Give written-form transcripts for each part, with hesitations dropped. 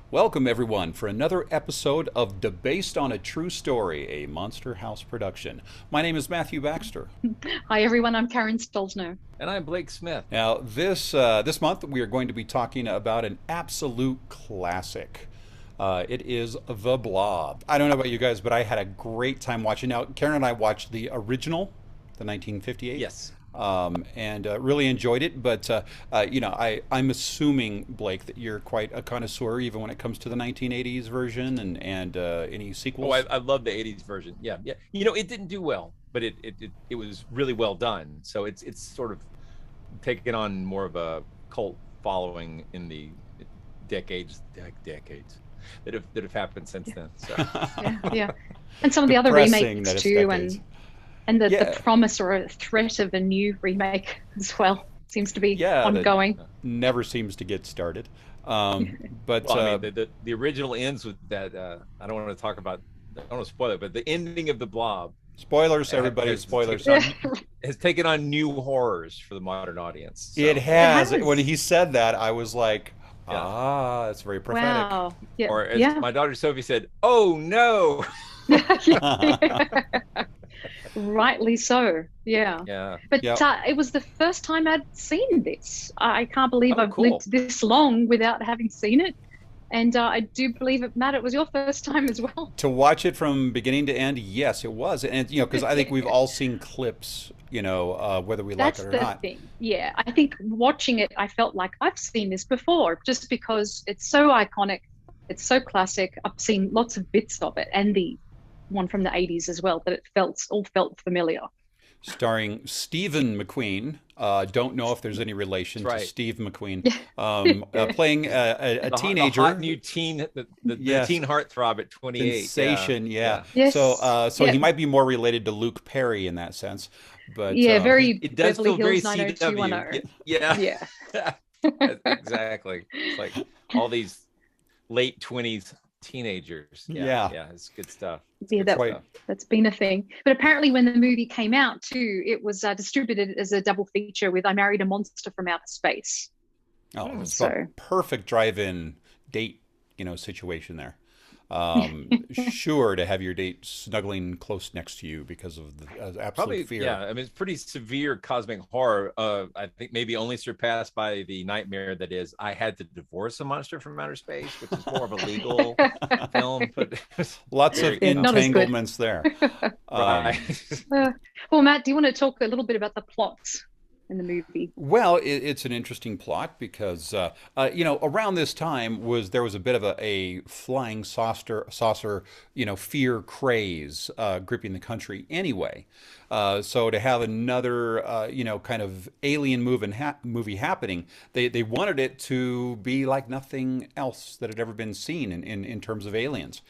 Welcome, everyone, for another episode of Based on a True Story, a Monster House production. My name is Matthew Baxter. Hi, everyone. I'm Karen Stolzno. And I'm Blake Smith. Now, this month we are going to be talking about an absolute classic. It is The Blob. I don't know about you guys, but I had a great time watching. Now, Karen and I watched the original, the 1958. Yes. And really enjoyed it. But I'm assuming, Blake, that you're quite a connoisseur, even when it comes to the 1980s version and any Oh, sequels. I love the '80s version. Yeah, yeah. It didn't do well, but it was really well done. So it's sort of taken on more of a cult following in the decades that have happened since then. So Yeah, yeah. And some of the other Depressing remakes that it's too, decades. and the Yeah, promise or a threat of a new remake as well seems to be yeah, that ongoing. never seems to get started. Um, but well, I mean, the original ends with that. I don't want to talk about. I don't want to spoil it, but the ending of the Blob spoilers, everybody, has spoilers. taken on has taken on new horrors for the modern audience. It So It has. When has. he said that, I was like, yeah. ah, that's very prophetic. Wow. Yeah. Or as Yeah. my daughter Sophie said, "Oh no." Yeah. Rightly so. Yeah. Yeah. But Yep. it was the first time I'd seen this. I can't believe Oh, I've cool. lived this long without having seen it. And I do believe it, Matt, it was your first time as well. To watch it from beginning to end, yes, it was, and because I think we've all seen clips, whether we like it That's or the not. thing. Yeah, I think watching it, I felt like I've seen this before just because it's so iconic. It's so classic. I've seen lots of bits of it and the one from the 80s as well, that it all felt familiar. Starring Stephen McQueen. Don't know if there's any That's relation to right. Steve McQueen, Yeah. playing a The hot teenager. new teen, the Yes, teen heartthrob at 28. Yeah, sensation. Yeah. yeah. So, Yes. so Yeah. he might be more related to Luke Perry in that sense, but Yeah, very It does Beverly feel very Hills CW. 90210. Yeah, yeah. Yeah. Exactly. It's like all these late 20s teenagers. Yeah, yeah, yeah. It's good stuff. It's Yeah, good that quite. stuff. that's been a thing. But apparently, when the movie came out too, it was distributed as a double feature with "I Married a Monster from Outer Space." Oh, Hmm. it's a So, perfect drive-in date, situation there. Sure to have your date snuggling close next to you because of the absolute Probably, fear. yeah. I mean, it's pretty severe cosmic horror. I think maybe only surpassed by the nightmare that is I Had to Divorce a Monster from Outer Space, which is more of a legal film, but it's Lots of very yeah, not as good. entanglements there. right. Um, Uh, well, Matt, do you want to talk a little bit about the plots in the movie? well, it's an interesting plot because around this time there was a bit of a flying saucer fear craze gripping the country anyway. So to have another kind of alien movie happening, they wanted it to be like nothing else that had ever been seen in terms of aliens.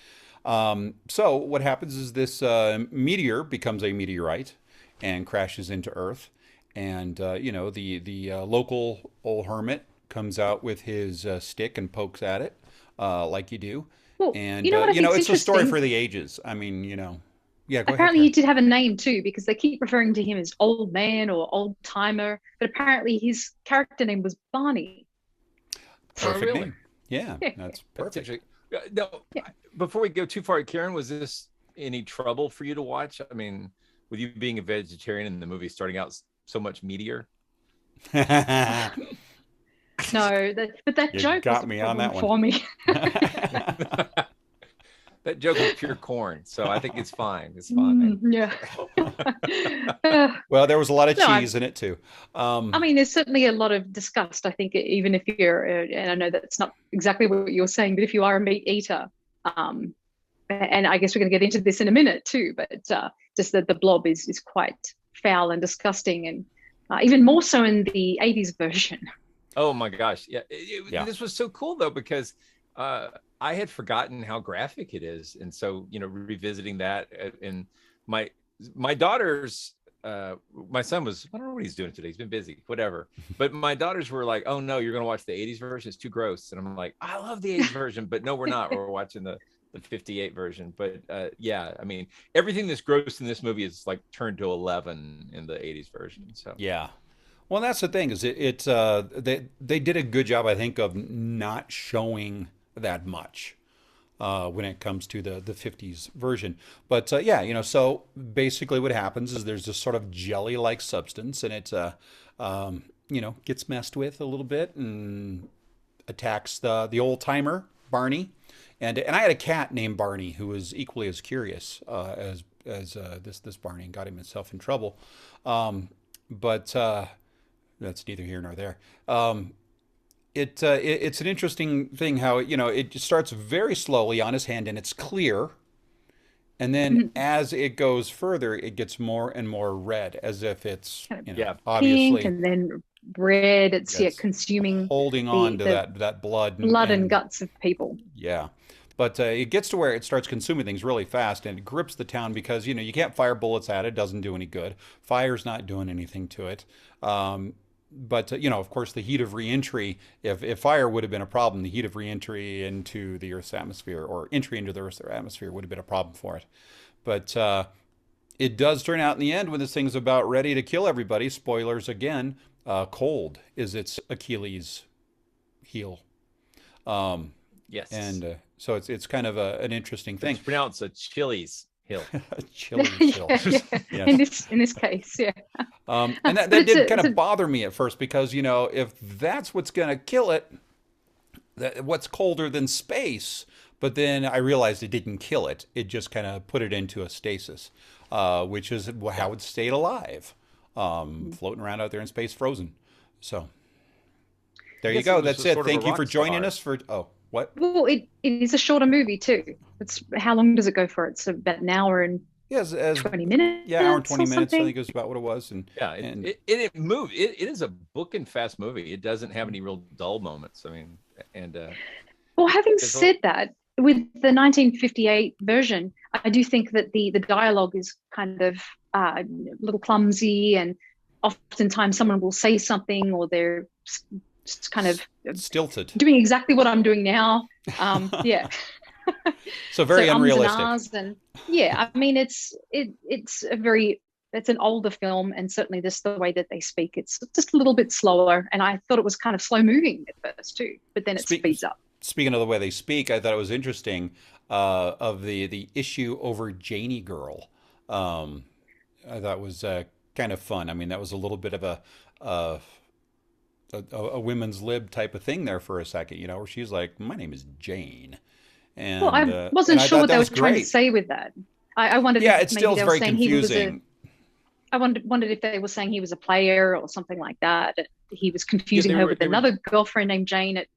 So what happens is this meteor becomes a meteorite and crashes into Earth, and the local old hermit comes out with his stick and pokes at it, like you do, Well, you and know what I think's it's a story interesting? for the ages. I mean, yeah. Go ahead, Apparently, he Karen. did have a name too, because they keep referring to him as Old Man or Old Timer. But apparently, his character name was Barney. Oh, Perfect really? name. Yeah, that's That's perfect. interesting. No, Yeah. before we go too far, Karen, was this any trouble for you to watch? I mean, with you being a vegetarian and the movie starting out so much meatier. No, but that You joke was got a me on problem that one. for me. That joke is pure corn, so I think it's fine. It's fine. Yeah. Uh, Well, there was a lot of no, cheese in it too. I mean, there's certainly a lot of disgust. I think even if you're, and I know that's not exactly what you're saying, but if you are a meat eater, um, and I guess we're going to get into this in a minute too, but just that the blob is quite foul and disgusting, and even more so in the 80s version. Oh my gosh, yeah. Yeah. This was so cool though because uh, I had forgotten how graphic it is, and so revisiting that and my my daughter's my son was, I don't know what he's doing today. He's been busy, whatever. But my daughters were like, "Oh no, you're gonna watch the '80s version? It's too gross." And I'm like, "I love the '80s version, but no, we're not. We're watching the '58 version." But yeah, I mean, everything that's gross in this movie is like turned to 11 in the '80s version. So Yeah. Well, that's the thing is they did a good job, I think, of not showing that much when it comes to the 50s version. But yeah, so basically what happens is there's this sort of jelly-like substance, and it gets messed with a little bit and attacks the old timer Barney, and I had a cat named Barney who was equally as curious as this Barney, and got himself in trouble. But that's neither here nor there. It's an interesting thing how it just starts very slowly on his hand, and it's clear, and then as it goes further, it gets more and more red, as if it's kind of obviously pink and then red. It's yes, consuming holding on to the that blood and guts of people. yeah. But it gets to where it starts consuming things really fast, and it grips the town because you can't fire bullets at it; doesn't do any good. Fire's not doing anything to it. But of course, the heat of reentry, if fire would have been a problem, the heat of reentry into the Earth's atmosphere, or entry into the Earth's atmosphere, would have been a problem for it. But it does turn out in the end, when this thing's about ready to kill everybody, spoilers again, cold is its Achilles heel. Yes. And so it's kind of an interesting thing. It's pronounced Achilles heel. Achilles heel. Yes. In this case, yeah. And that did kind of bother me at first, because if that's what's going to kill it, what's colder than space? But then I realized it didn't kill it. It just kind of put it into a stasis, which is how it stayed alive, floating around out there in space, frozen. So there you go. That's it. Thank you for joining us for. Oh, what? Well, it is a shorter movie too. It's how long does it go for? It's about an hour and 20 minutes. Yeah, hour and 20 minutes. I think is about what it was. And yeah, it moved. It is a book and fast movie. It doesn't have any real dull moments. I mean, and well, having said that, with the 1958 version, I do think that the dialogue is kind of a little clumsy, and oftentimes someone will say something, or they're just kind of stilted, doing exactly what I'm doing now. Yeah. So very unrealistic. I mean, it's an older film, and certainly this the way that they speak, it's just a little bit slower, and I thought it was kind of slow moving at first too, but then it speeds up. Speaking of the way they speak, I thought it was interesting of the issue over Janie Girl. I thought was kind of fun. I mean, that was a little bit of a women's lib type of thing there for a second, where she's like, "My name is Jane." And, well, I wasn't sure what they were trying to say with that. I wondered. Yeah, if it still is very confusing. I wondered if they were saying he was a player or something like that. He was confusing her with another girlfriend named Jane. It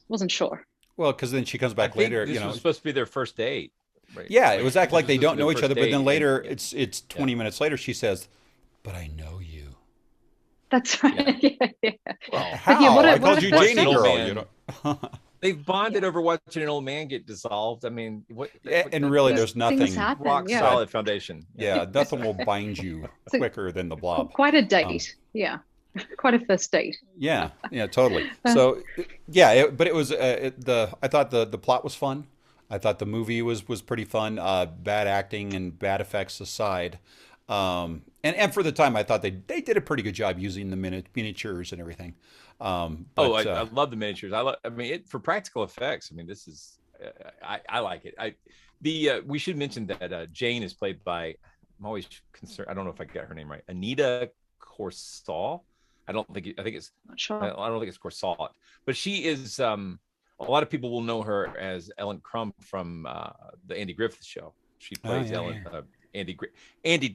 wasn't sure. Well, because then she comes back later. This was supposed to be their first date. Right? Yeah, it was act like they don't know each other, but then later, it's 20 minutes later, she says, "But I know you." That's right. Yeah. Well, how? I called you Janie Girl. They've bonded over watching an old man get dissolved. I mean, and really, there's nothing rock solid foundation. Yeah, nothing will bind you quicker than the Blob. Quite a date. Yeah, quite a first date. Yeah, totally. So, yeah, but it was I thought the plot was fun. I thought the movie was pretty fun. Bad acting and bad effects aside, and for the time, I thought they did a pretty good job using the miniatures and everything. I love the miniatures. I mean, for practical effects. I mean, this is I like it. We should mention that Jane is played by. I'm always concerned. I don't know if I got her name right. Anita Corsall. I think it's. Not sure. I don't think it's Corsall, but she is. A lot of people will know her as Ellen Crumb from the Andy Griffith Show. She plays Ellen.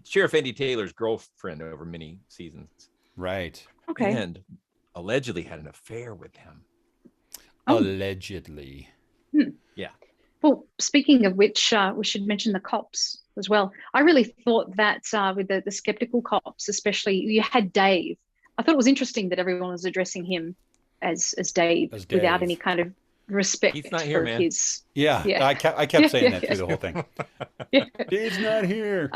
Sheriff Andy Taylor's girlfriend over many seasons. Right. Okay. And allegedly had an affair with him. Allegedly. Yeah. Well, speaking of which, we should mention the cops as well. I really thought that with the skeptical cops, especially, you had Dave. I thought it was interesting that everyone was addressing him as Dave, without any kind of respect. He's not here, man. I kept saying that through the whole thing. Yeah. He's not here.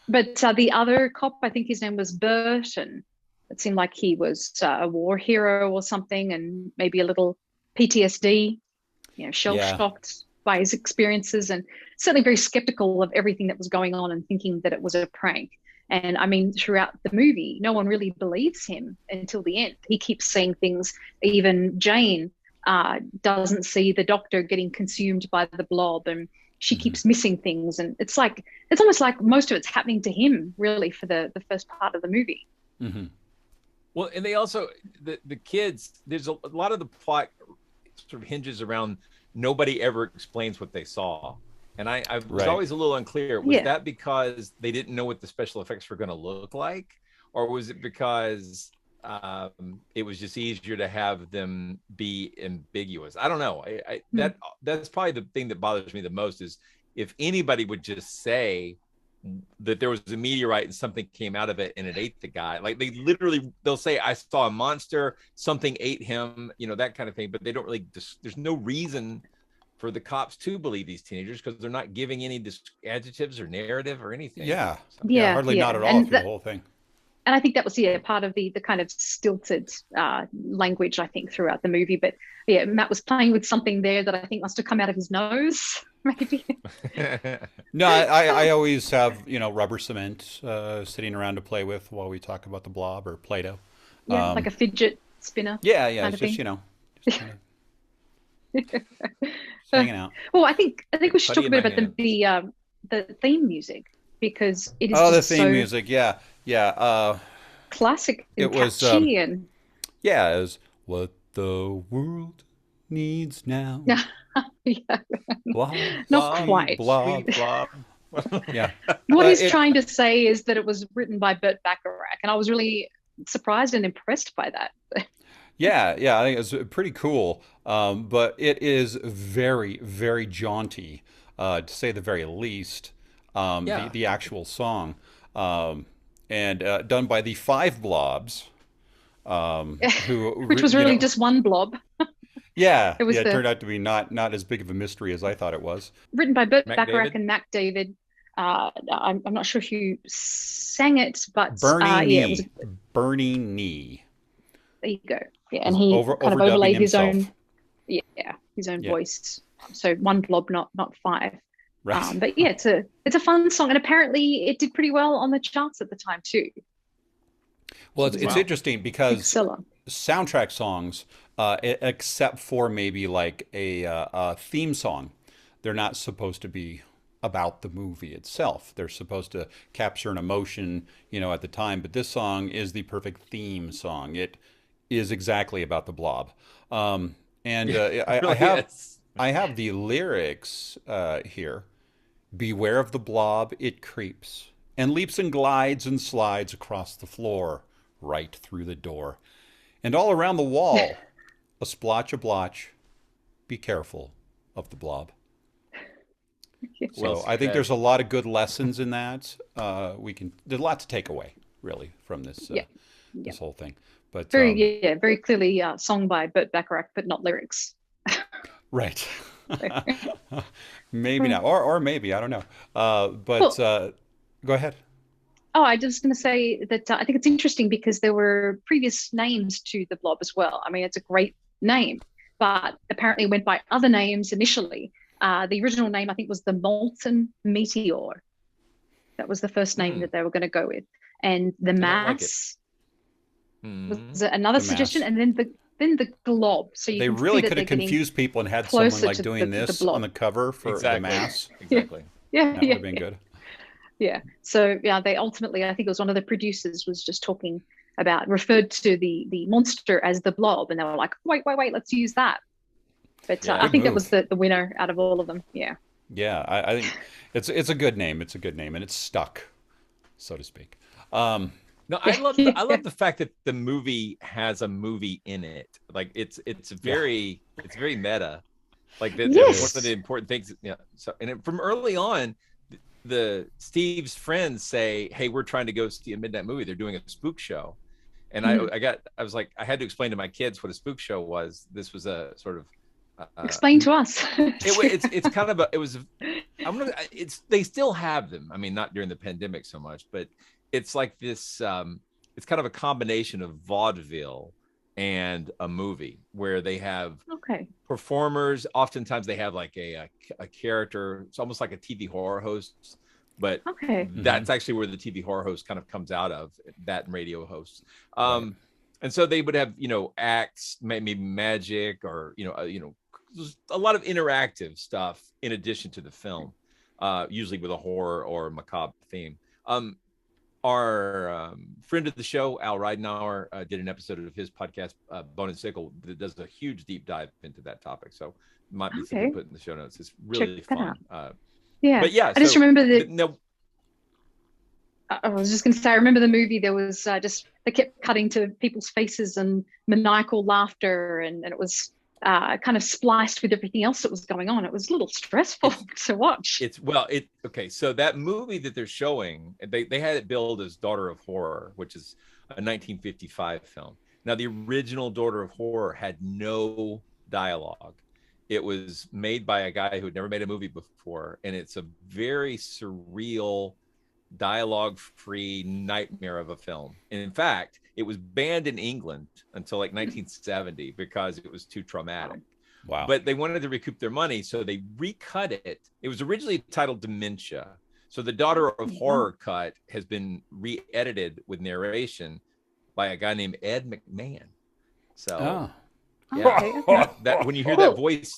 But the other cop, I think his name was Bert, and it seemed like he was a war hero or something, and maybe a little PTSD, shell-shocked by his experiences, and certainly very skeptical of everything that was going on, and thinking that it was a prank. And I mean, throughout the movie, no one really believes him until the end. He keeps saying things. Even Jane doesn't see the doctor getting consumed by the blob, and she Mm-hmm. keeps missing things. And it's almost like most of it's happening to him, really, for the first part of the movie. Mm-hmm. Well, and they also the kids. There's a lot of the plot sort of hinges around nobody ever explains what they saw, and I was always a little unclear. Was that because they didn't know what the special effects were going to look like, or was it because it was just easier to have them be ambiguous? I don't know. That's probably the thing that bothers me the most is if anybody would just say that there was a meteorite and something came out of it and it ate the guy. Like they'll say, I saw a monster, something ate him, that kind of thing. But they don't really, there's no reason for the cops to believe these teenagers because they're not giving any adjectives or narrative or anything. Yeah. So. Yeah. Hardly not at all through the whole thing. And I think that was part of the kind of stilted language, I think, throughout the movie. But yeah, Matt was playing with something there that I think must have come out of his nose, maybe. No, I always have rubber cement sitting around to play with while we talk about the Blob or Play-Doh. Yeah, like a fidget spinner. Yeah, it's just just kind of hanging out. Well, I think we should talk a bit about the theme music, because it is the theme music, yeah. Classic and it was catchy and it was what the world needs now. Yeah. Blob, not quite. Blob. Yeah. What he's trying to say is that it was written by Burt Bacharach, and I was really surprised and impressed by that. Yeah, I think it's pretty cool. But it is very, very jaunty, to say the very least. The actual song, and done by the 5 Blobs, which was really just one blob. It turned out to be not as big of a mystery as I thought it was. Written by Burt Bacharach and Mac David. I'm not sure who sang it, but Bernie Nee. There you go. Yeah, and he kind of overlaid his own voice. So one blob, not 5. Right. But yeah, it's a fun song, and apparently it did pretty well on the charts at the time too. Well, it's interesting because Excellent. Soundtrack songs, except for maybe like a theme song, they're not supposed to be about the movie itself. They're supposed to capture an emotion, at the time. But this song is the perfect theme song. It is exactly about the Blob. I have the lyrics here. Beware of the blob, it creeps, and leaps and glides and slides across the floor, right through the door. And all around the wall, a splotch, a blotch, be careful of the blob. So I think there's a lot of good lessons in that. There's a lot to take away, really, from this this whole thing. But very clearly song by Burt Bacharach, but not lyrics. Right. Maybe not, or maybe, I don't know. Go ahead. Oh, I was just going to say that I think it's interesting because there were previous names to the blob as well. I mean, it's a great name, but apparently it went by other names initially. The original name, I think, was the Molten Meteor. That was the first name that they were going to go with. And the Mass was another suggestion, and then the Glob. So they really could have confused people and had someone like doing this on the cover for the Mass. Exactly. Yeah, that would have been good. Yeah. So they ultimately, I think it was one of the producers was just referred to the monster as the Blob, and they were like, wait, let's use that. But I think that was the winner out of all of them. Yeah. Yeah, I think it's a good name. It's a good name, and it's stuck, so to speak. No, I love the fact that the movie has a movie in it. Like it's very meta. Like that's one of the important things. Yeah. So from early on, the Steve's friends say, "Hey, we're trying to go see a midnight movie. They're doing a spook show," and I was like, I had to explain to my kids what a spook show was. This was a sort of explain to us. It's kind of they still have them. I mean, not during the pandemic so much, but it's like this. It's kind of a combination of vaudeville and a movie where they have performers. Oftentimes they have like a character. It's almost like a TV horror host, but that's actually where the TV horror host kind of comes out of, that and radio hosts. And so they would have, acts, maybe magic, or there's a lot of interactive stuff in addition to the film, usually with a horror or macabre theme. Our friend of the show, Al Ridenauer, did an episode of his podcast, Bone and Sickle, that does a huge deep dive into that topic. So it might be something to put in the show notes. It's really fun. Yeah. But yeah, I just remember that. No, I was just going to say, I remember the movie. There was they kept cutting to people's faces and maniacal laughter, and it was kind of spliced with everything else that was going on. It was a little stressful to watch. Okay. So that movie that they're showing, they had it billed as Daughter of Horror, which is a 1955 film. Now, the original Daughter of Horror had no dialogue. It was made by a guy who had never made a movie before, and it's a very surreal, dialogue-free nightmare of a film. And in fact, it was banned in England until like 1970 because it was too traumatic. Wow. But they wanted to recoup their money, so they recut it. It was originally titled Dementia. So the Daughter of Horror cut has been re-edited with narration by a guy named Ed McMahon. So that when you hear that voice,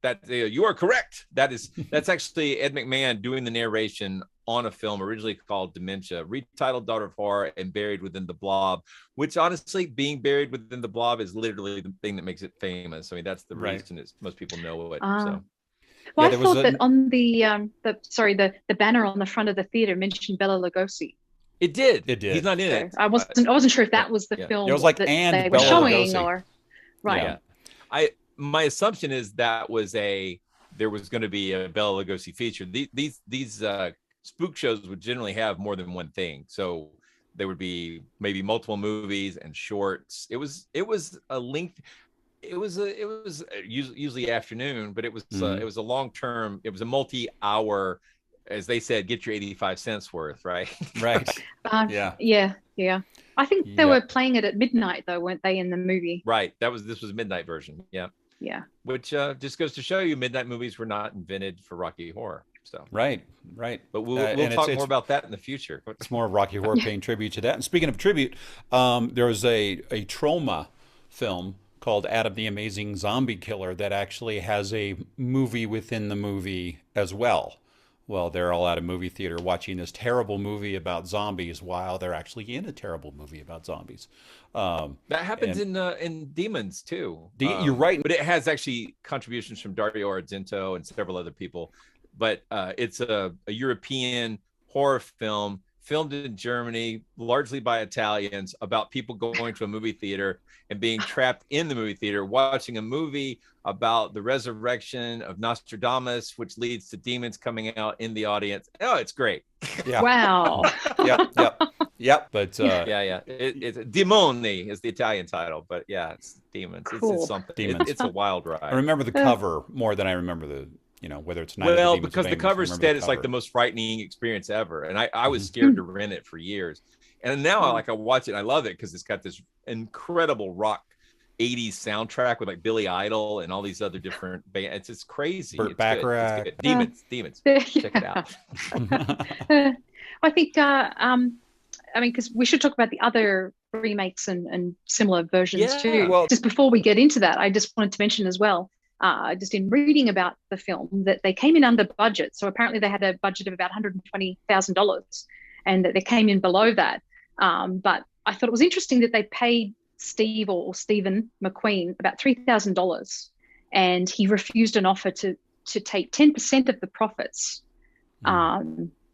that you are correct. That's actually Ed McMahon doing the narration on a film originally called Dementia, retitled Daughter of Horror, and buried within the Blob, which honestly, being buried within the Blob is literally the thing that makes it famous. I mean, that's the reason most people know it. So. Well, I thought that on the banner on the front of the theater mentioned Bela Lugosi. It did. He's not in it. I wasn't sure if that was the film. It was like that and they Bela were showing, Lugosi. or right. Yeah. My assumption is there was going to be a Bela Lugosi feature. These spook shows would generally have more than one thing, so there would be maybe multiple movies and shorts. It was a length. It was usually afternoon, but it was a long term. It was a multi-hour, as they said, get your 85 cents worth, right? Right. Yeah. I think they were playing it at midnight, though, weren't they, in the movie? Right. This was a midnight version. Yeah. Yeah. Which just goes to show you, midnight movies were not invented for Rocky Horror. So right. But we'll talk more about that in the future. It's more Rocky Horror paying tribute to that. And speaking of tribute, there was a Troma film called Adam the Amazing Zombie Killer that actually has a movie within the movie as well. Well, they're all at a movie theater watching this terrible movie about zombies while they're actually in a terrible movie about zombies. That happens in Demons too. You're right, but it has actually contributions from Dario Argento and several other people. But it's a European horror film filmed in Germany, largely by Italians, about people going to a movie theater and being trapped in the movie theater, watching a movie about the resurrection of Nostradamus, which leads to demons coming out in the audience. Oh, it's great. Yeah. Wow. Yep. But it's Demoni is the Italian title, but yeah, it's demons. Cool. It's something. Demons. It's a wild ride. I remember the cover more than I remember the. Whether it's Night of the Demons because the cover said it's like the most frightening experience ever, and I was scared to rent it for years, and now I watch it and I love it because it's got this incredible rock 80s soundtrack with like Billy Idol and all these other different bands. It's just crazy. Burt Bacharach. It's good. Demons. Check it out. I think because we should talk about the other remakes and similar versions too. Well, just before we get into that, I just wanted to mention as well. Just in reading about the film, that they came in under budget. So apparently they had a budget of about $120,000 and that they came in below that. But I thought it was interesting that they paid Steve or Stephen McQueen about $3,000 and he refused an offer to take 10% of the profits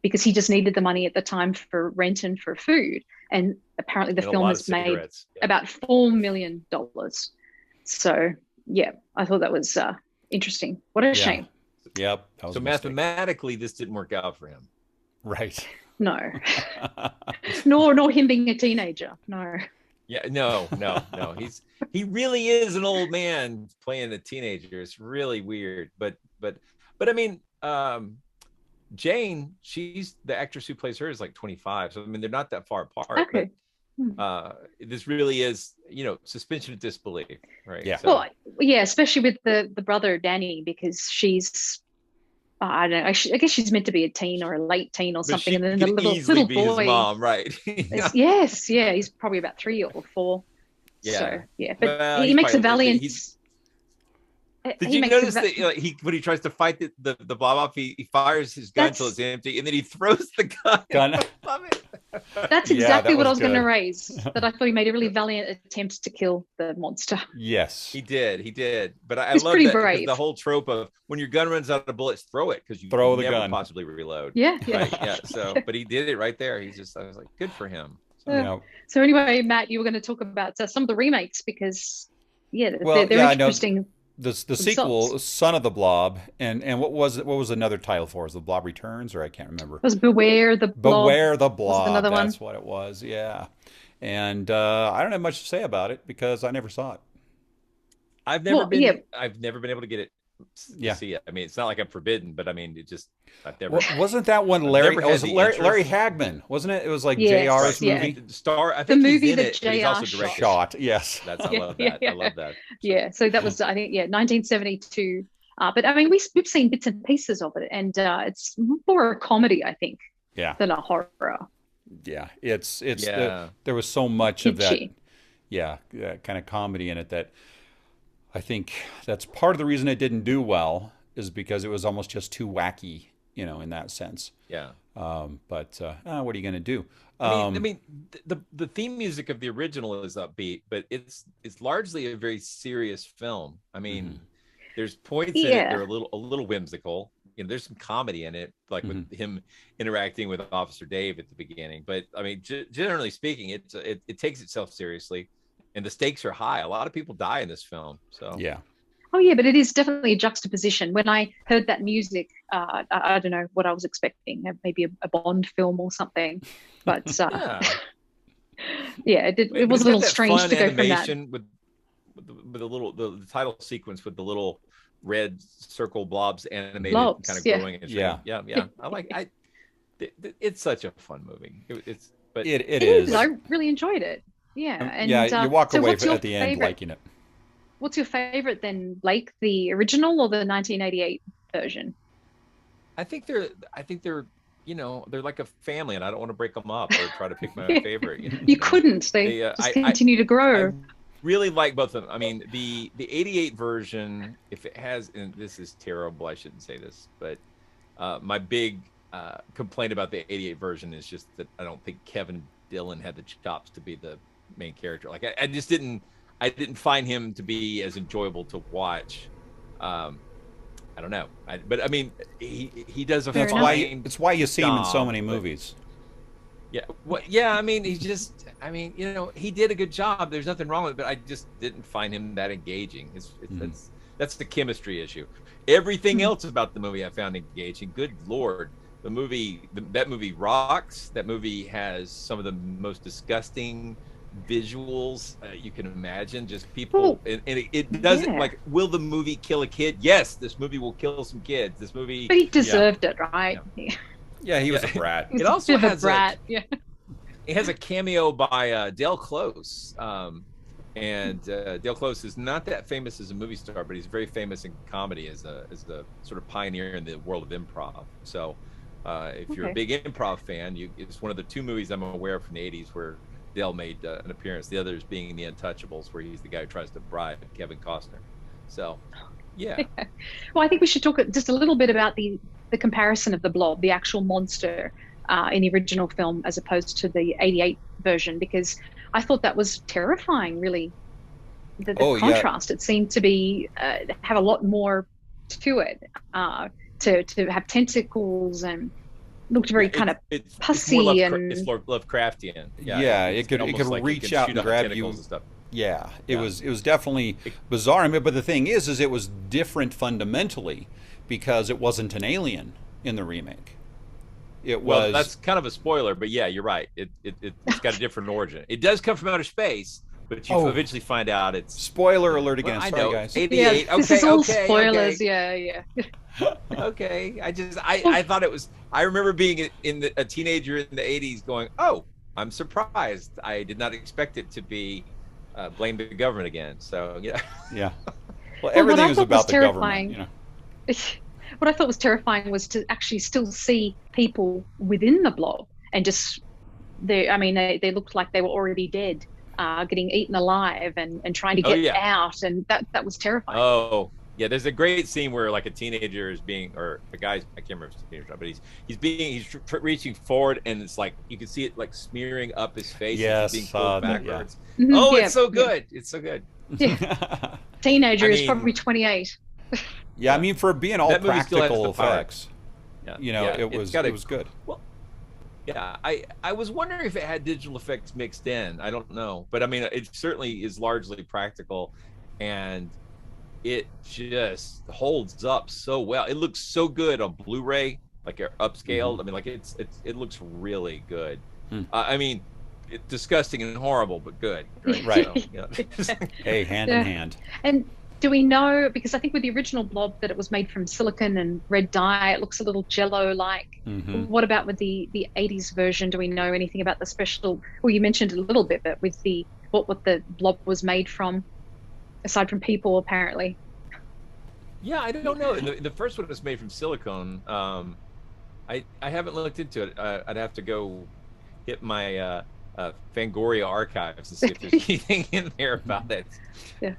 because he just needed the money at the time for rent and for food. And apparently the film has made about $4 million. So yeah, I thought that was interesting. What a shame. Yep. So mathematically, this didn't work out for him. Right. No. nor him being a teenager. No. Yeah. No. He really is an old man playing a teenager. It's really weird. But I mean, Jane, she's the actress who plays her is like 25. So I mean, they're not that far apart. Okay. This really is, suspension of disbelief, right? Yeah. So, well, yeah, especially with the brother Danny, because she's, I don't know, I guess she's meant to be a teen or a late teen or something, and then the little boy, his mom, right? yes, he's probably about 3 or 4. So Yeah. yeah, but Well, he he's makes a probably valiant. Did He you makes a notice that he when he tries to fight the blob off, he fires his gun until that's it's empty, and then he throws the gun. Gun. I love it. that's Yeah, exactly that what I was was going to good. raise. That I thought he made a really valiant attempt to kill the monster. Yes. He did. But I He's love pretty that because the brave. whole trope of when your gun runs out of bullets, throw it because you Throw can the never gun. possibly reload. Yeah, yeah. Right. Yeah. So, but he did it right there. I was like, good for him. So, Uh, Yeah. so anyway, Matt, you were going to talk about some of the remakes because yeah, Well, they're yeah, I know interesting the themselves. sequel, Son of the Blob, and what was another title for? Was The Blob Returns, or I can't remember. Was Beware the Blob Beware the was Blob. another one. That's what it was. Yeah. And I don't have much to say about it because I never saw it. Well, yeah, I've never been able to get it to Yeah. see it. I mean, it's not like I'm forbidden, but I mean, I've never, Wasn't that one I've Larry? never It had was the Larry interest. Hagman, wasn't it? It was like yes, JR's Right. yeah. movie. Star, I The think he's movie in that it, but he's also JR directed. Shot. Yes. I Yeah, love yeah, that. yeah. I love that. So, Yeah, so that was I think 1972. But I mean we've seen bits and pieces of it, and it's more a comedy I think Yeah. than a horror. Yeah. It's yeah. there was so much of that. Kitschy. Yeah, kind of comedy in it that I think that's part of the reason it didn't do well is because it was almost just too wacky, in that sense. Yeah. But what are you going to do? I mean, the theme music of the original is upbeat, but it's largely a very serious film. I mean, Mhm. there's points in it that Yeah. are a little whimsical. There's some comedy in it, like with him interacting with Officer Dave at the beginning. But I mean, generally speaking, it takes itself seriously, and the stakes are high. A lot of people die in this film, so Yeah. Oh yeah, but it is definitely a juxtaposition. When I heard that music, I don't know what I was expecting, maybe a Bond film or something. But yeah. yeah, it But was it's a got little that strange fun to go from that. animation with the title sequence with the little red circle blobs animated, Blobs, kind of yeah. growing and Yeah. shrinking. Yeah. It's such a fun movie. But It It is. I is. really enjoyed it. Yeah, Yeah, and you walk so away what's your at the end favorite? liking it. What's your favorite then, Blake? The original or the 1988 version? I think they're they're like a family, and I don't want to break them up or try to pick my favorite. You couldn't. They just continue to I grow. really like both of them. I mean, the 88 version, if it has, and this is terrible, I shouldn't say this, but my big complaint about the 88 version is just that I don't think Kevin Dillon had the chops to be the main character. Like I just didn't find him to be as enjoyable to watch. I don't know, but I mean, he does a Fair That's enough. why fine it's why you see him in so job, many but- movies. Yeah, I mean, he did a good job. There's nothing wrong with it, but I just didn't find him that engaging. That's the chemistry issue. Everything else about the movie I found engaging. Good Lord, that movie rocks. That movie has some of the most disgusting visuals you can imagine. Just people, and it doesn't Yeah. like. Will the movie kill a kid? Yes, this movie will kill some kids. This movie. But he deserved it, right? Yeah, he was Yeah. a brat. He was It also a bit of a has brat. Yeah. It has a cameo by Dale Close, and Dale Close is not that famous as a movie star, but he's very famous in comedy as a sort of pioneer in the world of improv. So, if you're a Okay. big improv fan, it's one of the two movies I'm aware of from the '80s where Dale made an appearance. The others being The Untouchables, where he's the guy who tries to bribe Kevin Costner. So, yeah, Well, I think we should talk just a little bit about the comparison of the Blob, the actual monster in the original film, as opposed to the '88 version, because I thought that was terrifying. Really, the Oh, yeah. contrast. It seemed to be have a lot more to it. To have tentacles and looked very kind of it's pussy more and it's more Lovecraftian. Yeah, it could almost like reach can out shoot and grab you. tentacles and stuff. Yeah, it Yeah. was definitely bizarre. I mean, but the thing is it was different fundamentally because it wasn't an alien in the remake. It Well, was. that's kind of a spoiler, but yeah, you're right. It's got a different origin. It does come from outer space, but you Oh. eventually find out it's Spoiler alert again. Well, I Sorry, know. guys. 88. yeah. This Okay, is all okay, spoilers. okay. Yeah. Okay. I thought it was. I remember being a teenager in the '80s, going, "Oh, I'm surprised. I did not expect it to be blame the government again." So yeah. Yeah. Well, Well, everything what I was thought about was the terrifying- government. What I thought was terrifying was to actually still see people within the blob and just they looked like they were already dead. getting eaten alive and trying to Oh get yeah. out, and that was terrifying. Oh yeah. There's a great scene where like a teenager is being, or a guy, I can't remember if it's a teenager, but he's reaching forward, and it's like you can see it like smearing up his face as he's being Yes, pulled that, backwards. Mhm, Oh, yeah, it's so yeah, good. It's so good. yeah. Teenager I is mean, probably 28. yeah. I mean, for being all that movie still has practical the power. effects, Yeah, you know, yeah. it It's was got it a was good. well. Yeah, I was wondering if it had digital effects mixed in. I don't know, but I mean, it certainly is largely practical, and it just holds up so well. It looks so good on Blu-ray, like Hmm. upscaled. I mean, like it looks really good. Hmm. I mean, it's disgusting and horrible, but good, right? Right. So yeah. Hey, hand in Yeah. hand. And do we know, because I think with the original Blob that it was made from silicon and red dye, it looks a little jello-like. Hmm. What about with the 80s version? Do we know anything about the special? Well, you mentioned a little bit, but with the what the Blob was made from, aside from people, apparently. Yeah, I don't know. The first one was made from silicone. I haven't looked into it. I'd have to go hit my Fangoria archives and see if there's anything in there about it. Yeah.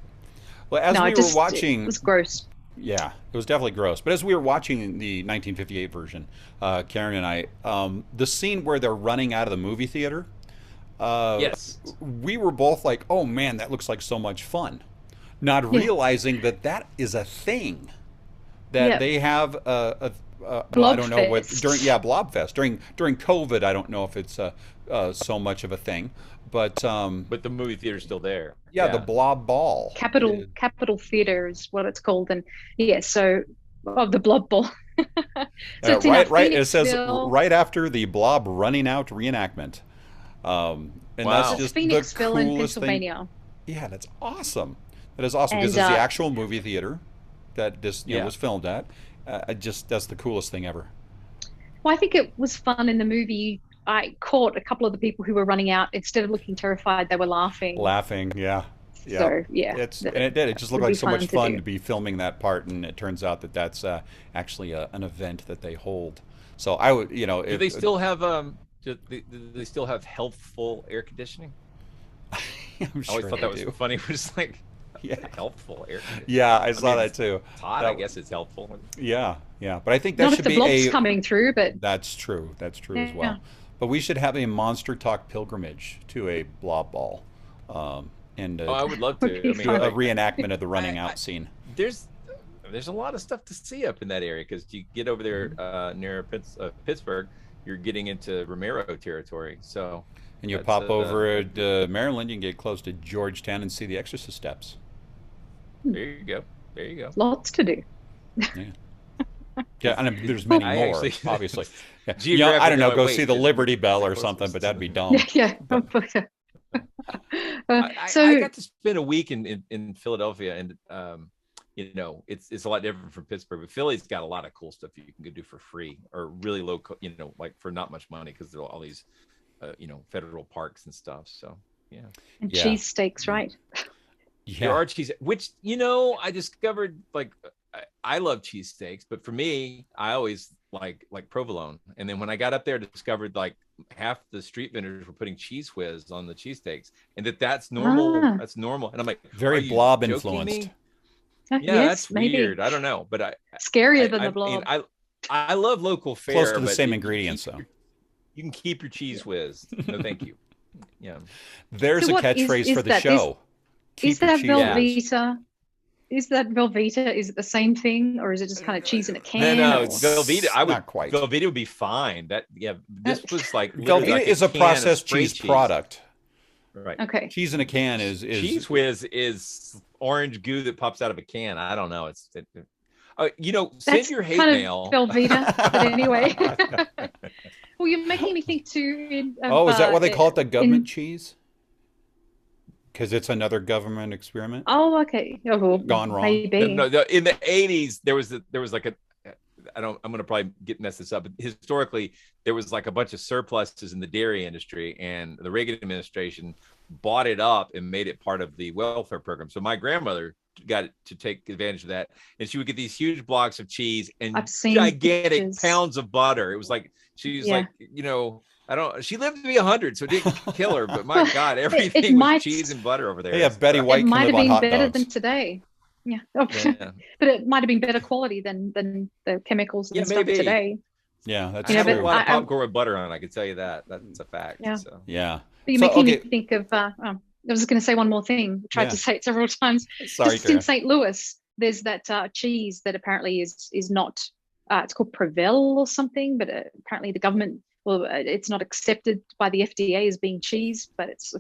Well, as No, we it were just it watching, was gross. yeah, it was definitely gross. But as we were watching the 1958 version, Karen and I, the scene where they're running out of the movie theater, uh, Yes. we were both like, "Oh man, that looks like so much fun," not Yeah. realizing that that is a thing that Yeah. they have. Well, I don't know what during Blobfest. Blobfest during COVID. I don't know if it's so much of a thing, but But the movie theater's still there. yeah, the Yeah. Blob Ball. Capital Theatre is what it's called, and yeah, so of the Blob Ball. So it's in Right. It says Phoenixville. right after the Blob running out reenactment, and that's Wow. It's just the Phoenixville in coolest thing. Pennsylvania, Yeah, that's awesome. That is awesome because and it's the actual movie theater that this Yeah. was filmed at. That's the coolest thing ever. well, I think it was fun in the movie. I caught a couple of the people who were running out. Instead of looking terrified, they were laughing. Laughing, yeah, yeah. So yeah, It's that, and it did. It that just looked would be like so much fun to fun do. to be filming that part, and it turns out that that's actually an event that they hold. So I would, you know, Do if they still have do they still have healthful air conditioning? I'm I always sure thought they that was do. funny. It was like Yeah, healthful air conditioning. yeah, I I saw mean, that too. it's hot. I That guess it's helpful. Yeah, yeah. But I think that Not if should the be blob's a. coming through, but That's true. That's true as yeah, well. But we should have a Monster Talk pilgrimage to a Blob Ball, um, and Oh, I would love would to. be I mean, do a fun. like reenactment of the running I out scene. there's there's a lot of stuff to see up in that area because you get over there Hmm. near Pittsburgh, you're getting into Romero territory. So And you that's pop over that, at Maryland, you can get close to Georgetown and see the Exorcist steps. there you go. There you go. Lots to do. Yeah, yeah. And there's Well, many I more, actually obviously. Yeah. You know, I don't geographically, know. like, Go wait, see the is Liberty what's Bell the or something, but closest to that'd be the dumb. Yeah, But I so got to spend a week in Philadelphia, and you know, it's a lot different from Pittsburgh, but Philly's got a lot of cool stuff you can go do for free or really low, you know, like for not much money because there are all these, you know, federal parks and stuff. So yeah, and yeah, cheese steaks, right? there yeah. are cheese, which you know, I discovered like I love cheesesteaks, but for me, I always like provolone. And then when I got up there, I discovered like half the street vendors were putting cheese whiz on the cheesesteaks, and that's normal. Ah, That's normal. And I'm like, are Very you Blob joking influenced. me? Yeah, yes, that's maybe weird. I don't know, but scarier than the I mean, blob. I love local Close fare, to the but same you can ingredients, though. you can keep your cheese whiz. No, thank you. Yeah. There's So a what catchphrase is for the that? show. Is Keep your that cheese Yeah. whiz. Velveeta? Is that Velveeta? Is it the same thing, or is it just kind of cheese in a No, can? no, Or Velveeta. Not quite. Velveeta would be fine. That yeah, this Uh, was like literally Velveeta like is a can of processed spray cheese product. Right. okay, Cheese in a can is Cheese whiz is orange goo that pops out of a can. I don't know. You know, send that's your hate kind of mail. Velveeta. But anyway, well, you're making me think too Oh, is that why they call it the government in cheese? Because it's another government experiment oh, okay, oh, well, gone wrong. No, maybe. in the 80s, there was like a I'm gonna probably mess this up, but historically there was like a bunch of surpluses in the dairy industry, and the Reagan administration bought it up and made it part of the welfare program. So my grandmother got to take advantage of that, and she would get these huge blocks of cheese and I've seen gigantic pictures. pounds of butter. It was like she's Yeah. like, you know, I don't. She lived to be 100, so it didn't kill her. But my God, It everything was might cheese and butter over there. Yeah, Betty it White can might live have on been hot better than dogs. today. Yeah. Oh, Yeah, but it might have been better quality than the chemicals yeah, and stuff maybe. today. Yeah, I that's You know, had a but true. lot of popcorn with butter on. I can tell you that. That's a fact. yeah. So Yeah. But you're So making me okay, think of. I was just going to say one more thing. I tried yeah. to say it several times. Sorry, Just in Tara. St. Louis, there's that cheese that apparently is not. It's called Prevel or something, but apparently the government. Well, it's not accepted by the FDA as being cheese, but it's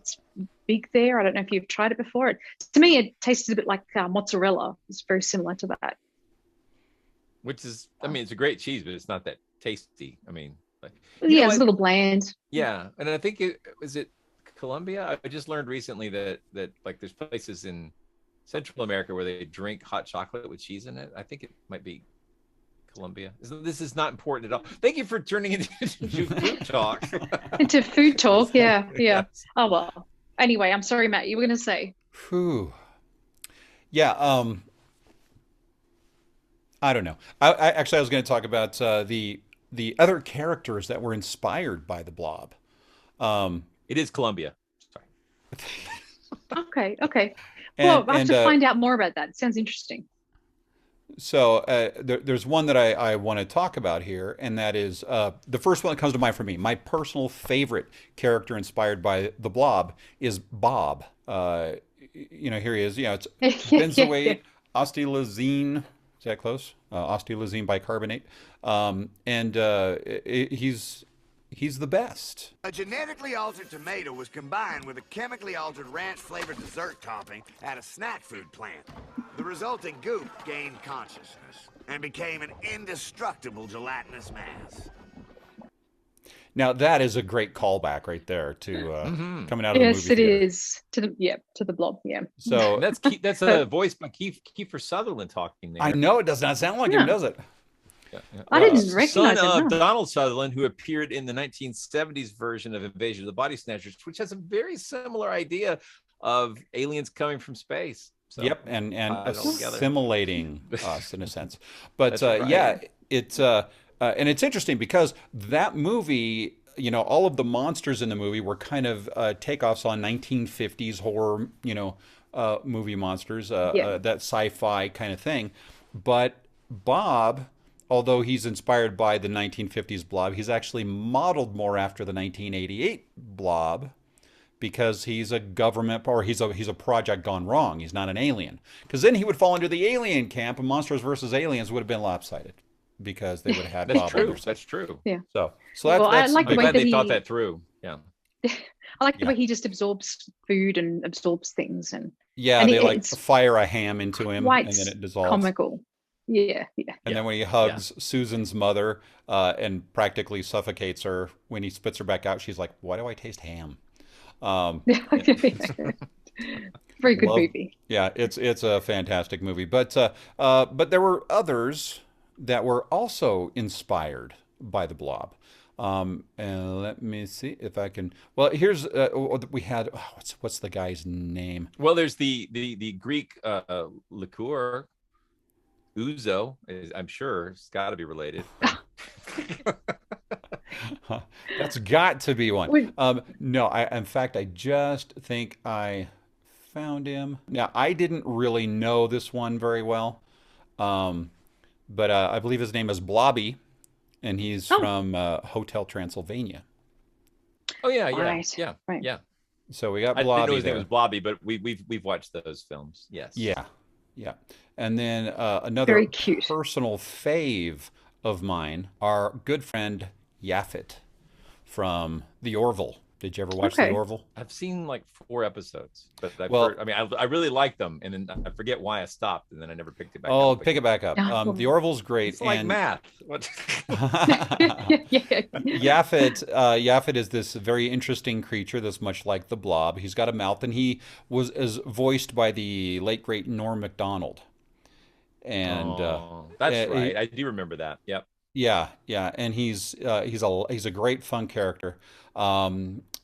big there. I don't know if you've tried it before. To me, it tasted a bit like mozzarella. It's very similar to that. which is, I mean, it's a great cheese, but it's not that tasty. I mean, like, you Yeah, know it's a what? little bland. Yeah, and I think it was it Colombia. I just learned recently that like there's places in Central America where they drink hot chocolate with cheese in it. I think it might be Colombia. This is not important at all. Thank you for turning it into food talk. Into food talk. Yeah, yeah. Yes. Oh well. Anyway, I'm sorry, Matt. You were going to say. Whew. Yeah. I don't know. I was going to talk about the other characters that were inspired by the Blob. Um, It is Colombia. Sorry. Okay, okay. Well, and I have and to find out more about that. It sounds interesting. So there's one that I want to talk about here, and that is the first one that comes to mind for me. My personal favorite character inspired by the Blob is Bob. Here he is. It's Yeah, yeah, yeah. benzoate ostylazine. Is that close? Ostylazine bicarbonate. And he's the best. A genetically altered tomato was combined with a chemically altered ranch-flavored dessert topping at a snack food plant. The resulting goop gained consciousness and became an indestructible gelatinous mass. Now that is a great callback right there to coming out of the Yes, movie it theater. is to the Blob. Yeah. So And that's a voice by Kiefer Sutherland talking I there. know it does not sound like him, Yeah. does it? Yeah, yeah. I didn't recognize Son him. of No. Donald Sutherland, who appeared in the 1970s version of Invasion of the Body Snatchers, which has a very similar idea of aliens coming from space. So, Yep, and it all together. assimilating us in a sense. But That's right. yeah, it's and it's interesting because that movie, all of the monsters in the movie were kind of takeoffs on 1950s horror, movie monsters, Yeah. that sci-fi kind of thing. But Bob, although he's inspired by the 1950s Blob, he's actually modeled more after the 1988 Blob because he's a government or he's a project gone wrong. He's not an alien. Because then he would fall into the alien camp, and Monsters versus Aliens would have been lopsided because they would have had That's Bob on true. their side. That's true. Yeah. So Well, I like I'm the way glad that they thought he. that through. Yeah. I like the Yeah. way he just absorbs food and absorbs things, Yeah, and they like it's fire a ham into him, quite and then it dissolves. comical. Yeah, yeah. And Yeah. then when he hugs Susan's mother and practically suffocates her, when he spits her back out, she's like, "Why do I taste ham?" Um, Very good love, movie. yeah, it's a fantastic movie. But there were others that were also inspired by the Blob. And let me see if I can. Well, here's we had. What's the guy's name? Well, there's the Greek liqueur, ouzo. I'm sure it's got to be related. That's got to be one. Wait. No, in fact, I just think I found him. Now, I didn't really know this one very well, but I believe his name is Blobby, and he's Oh, from Hotel Transylvania. Oh yeah, yeah, right, yeah, right. yeah. So we got I didn't know Blobby his name there. was Blobby, but we've watched those films. Yes. Yeah, yeah. And then another Very cute. personal fave of mine, our good friend Yaphet from The Orville. Did you ever watch The Okay. Orville? I've seen like 4 episodes, but I've Well, heard. I mean, I really like them, and then I forget why I stopped, and then I never picked it back oh, up pick it back up. Oh, The Orville's great, It's like and math. What? yeah. Yaphet is this very interesting creature that's much like the Blob. He's got a mouth, and he is voiced by the late great Norm Macdonald. And Oh, that's he- right. I do remember that. Yep. yeah, yeah, and he's a great fun character.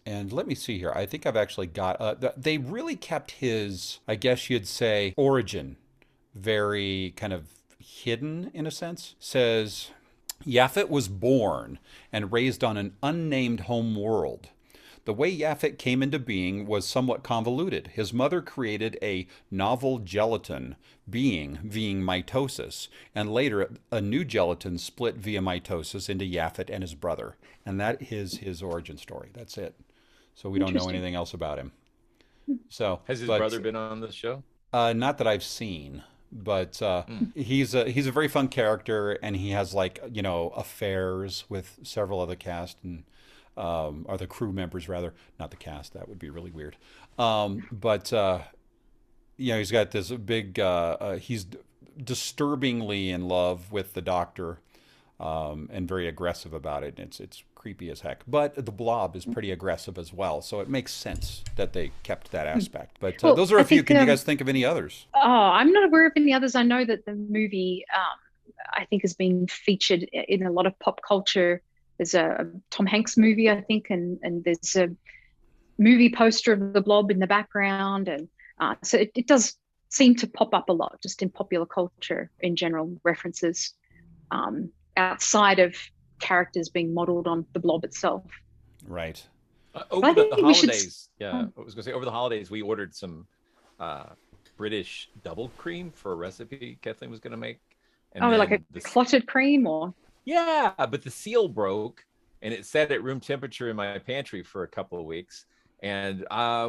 And let me see here. I think I've actually got. They really kept his, I guess you'd say, origin very kind of hidden in a sense. Says Yaphet was born and raised on an unnamed home world. The way Yaphet came into being was somewhat convoluted. His mother created a novel gelatin being via mitosis, and later a new gelatin split via mitosis into Yaphet and his brother. And that is his origin story. That's it. So we don't know anything else about him. So Has his brother been on the show? not that I've seen, but he's a very fun character, and he has, like, affairs with several other cast and or the crew members rather, not the cast. That would be really weird. But he's got this big. He's disturbingly in love with the Doctor, and very aggressive about it. It's creepy as heck. But the Blob is pretty aggressive as well, so it makes sense that they kept that aspect. But Well, those are I a few. think, Can you guys think of any others? Oh, I'm not aware of any others. I know that the movie, I think, has been featured in a lot of pop culture. There's a Tom Hanks movie, I think, and there's a movie poster of the Blob in the background, and so it does seem to pop up a lot, just in popular culture in general, references outside of characters being modeled on the Blob itself. Right. Over I the think we should- holidays, I was gonna say over the holidays we ordered some British double cream for a recipe Kathleen was gonna make. And Oh, like then a clotted cream, or yeah, but the seal broke and it sat at room temperature in my pantry for a couple of weeks. And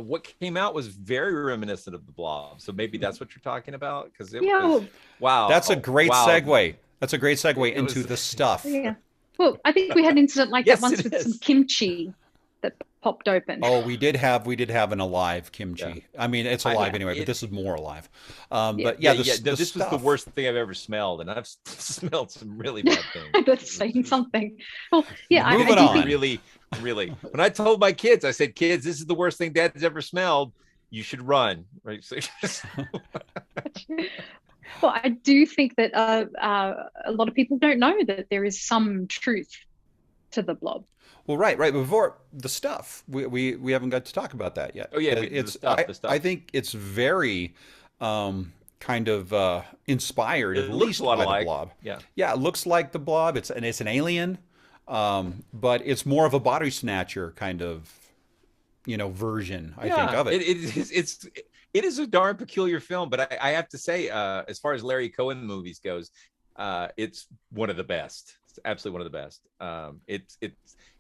what came out was very reminiscent of the Blob. So maybe that's what you're talking about, because it Yeah, was wow. That's a great wow. segue. That's a great segue It into was- the stuff. yeah. Well, I think we had an incident like Yes, that once it with some is. kimchi that popped open. Oh, we did have an alive kimchi. Yeah. I mean, it's I- alive anyway, but it- this is more alive. Yeah. But Yeah, the no, this was stuff. the worst thing I've ever smelled, and I've smelled some really bad things. That's saying something. Well, yeah, I Moving do on. think Really. When I told my kids, I said, "Kids, this is the worst thing Dad's ever smelled. You should run." Right? So, well, I do think that a lot of people don't know that there is some truth to the Blob. Well, right. Before the stuff, we haven't got to talk about that yet. Oh, yeah, the it's stuff, the stuff. I think it's very kind of inspired, It at looks least a lot by the alike. Blob. yeah. Yeah, it looks like the Blob. It's an alien, but it's more of a body snatcher kind of version. I think of it. It is a darn peculiar film, but I have to say, as far as Larry Cohen movies goes, it's one of the best. It's absolutely one of the best.